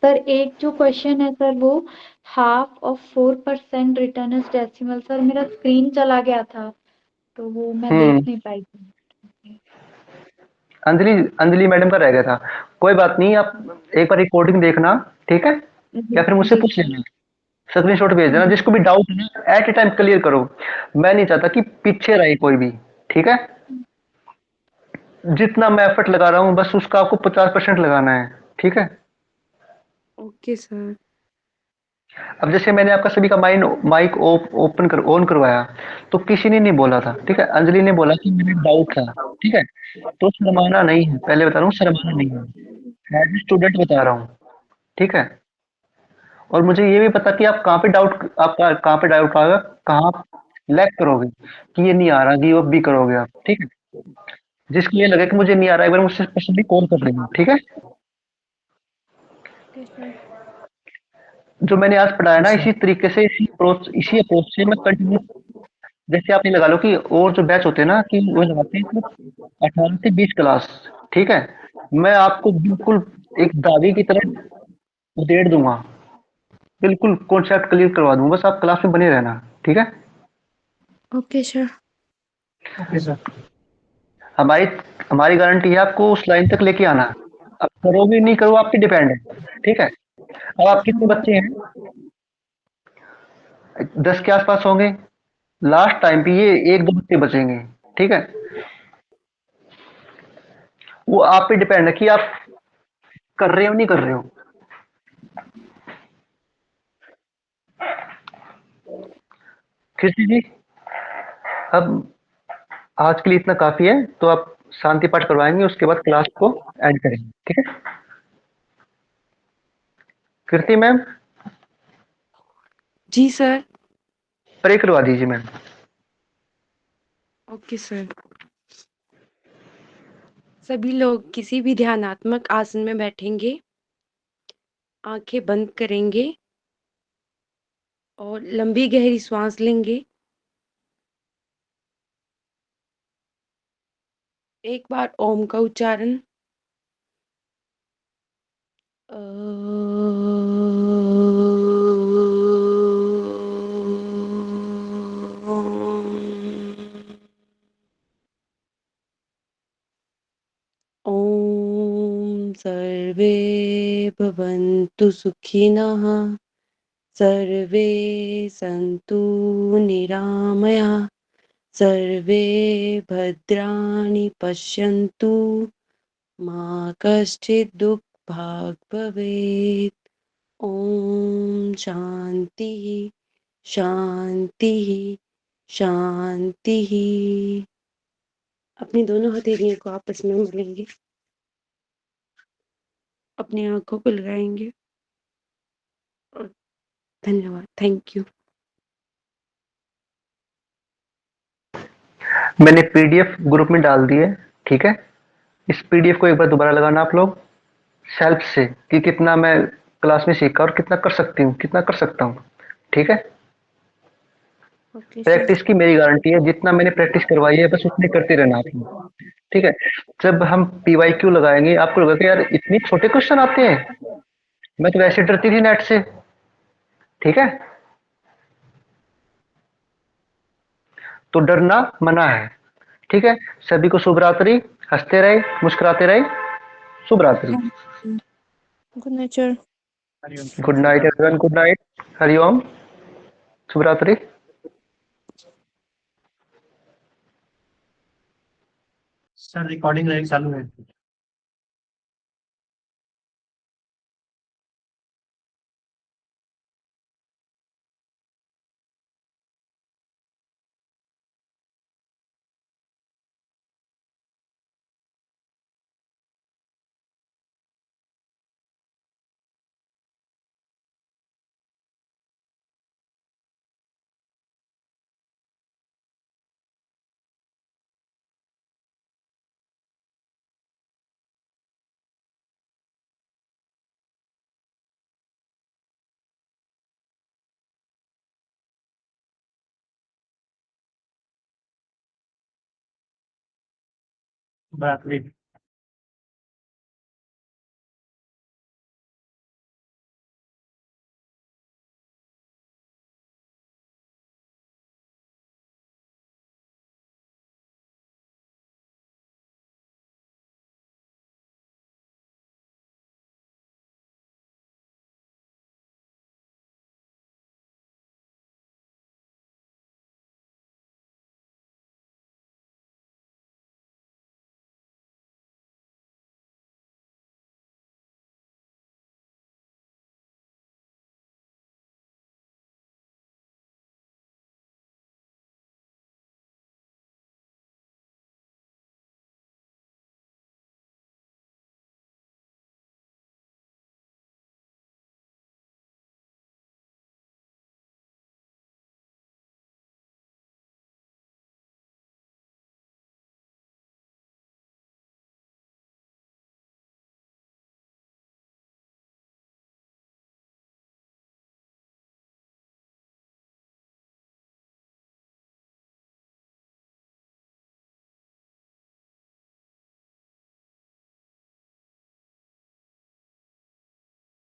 सर एक जो क्वेश्चन है सर, वो half of 4% return as decimal, sir मेरा स्क्रीन चला गया था तो वो मैं देख नहीं पाई थी। अंजलि, अंजलि मैडम का रह गया था, कोई बात नहीं, आप एक बार रिकॉर्डिंग देखना, ठीक है, जी या फिर मुझसे जी पूछ सर। लेना, स्क्रीनशॉट भेज देना, जिसको भी डाउट है ना एट ए टाइम क्लियर करो। मैं नहीं चाहता कि पीछे रहे कोई भी, ठीक है। जितना मैं एफर्ट लगा रहा हूँ बस उसका आपको 50% लगाना है, ठीक है। Okay sir. अब जैसे मैंने आपका सभी का माइक ओपन कर ऑन करवाया तो किसी ने नहीं बोला था, ठीक है। अंजलि ने बोला कि मेरे डाउट था, ठीक है। तो शर्माना नहीं है, पहले बता रहा हूँ, शर्माना नहीं है, एज स्टूडेंट बता रहा हूँ, ठीक है। और मुझे ये भी पता कि आप कहाँ पे डाउट, आपका कहाँ पे डाउट आएगा, कहाँ आप लैग करोगे, कि ये नहीं आ रहा, गिव अप भी करोगे आप, ठीक है। जिसको ये लगे कि मुझे नहीं आ रहा है, एक बार मुझसे पर्सनली कॉल कर लेना, ठीक है। Okay sir. जो मैंने आज पढ़ाया ना, इसी तरीके से, इसी अप्रोच से मैं कंटिन्यू, जैसे आप ये लगा लो कि और जो बैच होते हैं ना कि वो लगाते हैं सिर्फ 18 से 20 क्लास, ठीक है। मैं आपको बिल्कुल एक दादी की तरह उधेड़ दूंगा, बिल्कुल कॉन्सेप्ट क्लियर करवा दूंगा, बस आप क्लास में बने रहना, ठीक है। Okay sir. Okay sir. हमारी हमारी गारंटी है आपको उस लाइन तक लेके आना। अब करोगे नहीं करो आप पे डिपेंड है, ठीक है। अब आप कितने बच्चे हैं? 10 के आसपास होंगे, लास्ट टाइम पे ये 1-2 बच्चे बचेंगे, ठीक है। वो आप पे डिपेंड है कि आप कर रहे हो नहीं कर रहे हो। कृषि जी, अब आज के लिए इतना काफी है, तो आप शांति पाठ करवाएंगे, उसके बाद क्लास को एंड करेंगे, ठीक है। कृति मैम, जी सर। प्रे करवा दीजिए मैम। Okay sir. सभी लोग किसी भी ध्यानात्मक आसन में बैठेंगे, आंखें बंद करेंगे और लंबी गहरी सांस लेंगे। एक बार ओम का उच्चारण। ओम सर्वे भवन्तु सुखिनः, सर्वे सन्तु निरामया, सर्वे भद्राणि पश्यन्तु, मा कश्चित् दुःखभाग् भवेत्। ओम शांति शांति शांति। अपनी दोनों हथेलियों को आपस में मलेंगे, अपनी आंखों को लगाएंगे और धन्यवाद, थैंक यू। मैंने पीडीएफ ग्रुप में डाल दी है, ठीक है। इस पीडीएफ को एक बार दोबारा लगाना आप लोग सेल्फ से, कि कितना मैं क्लास में सीखा और कितना कर सकती हूँ, कितना कर सकता हूँ, ठीक है। Okay sir. प्रैक्टिस की मेरी गारंटी है, जितना मैंने प्रैक्टिस करवाई है बस उतने करते रहना आप लोग, ठीक है। जब हम पीवाईक्यू लगाएंगे आपको लगेगा कि यार इतने छोटे क्वेश्चन आते हैं, मैं तो वैसे डरती थी नेट से, ठीक है। तो डरना मना है, ठीक है। सभी को शुभ रात्रि, हंसते रहे, मुस्कुराते रहे, शुभ रात्रि। Good night sir. Good night everyone, good night, हरिओम, शुभ रात्रि। सर रिकॉर्डिंग रहेगी चालू है। बात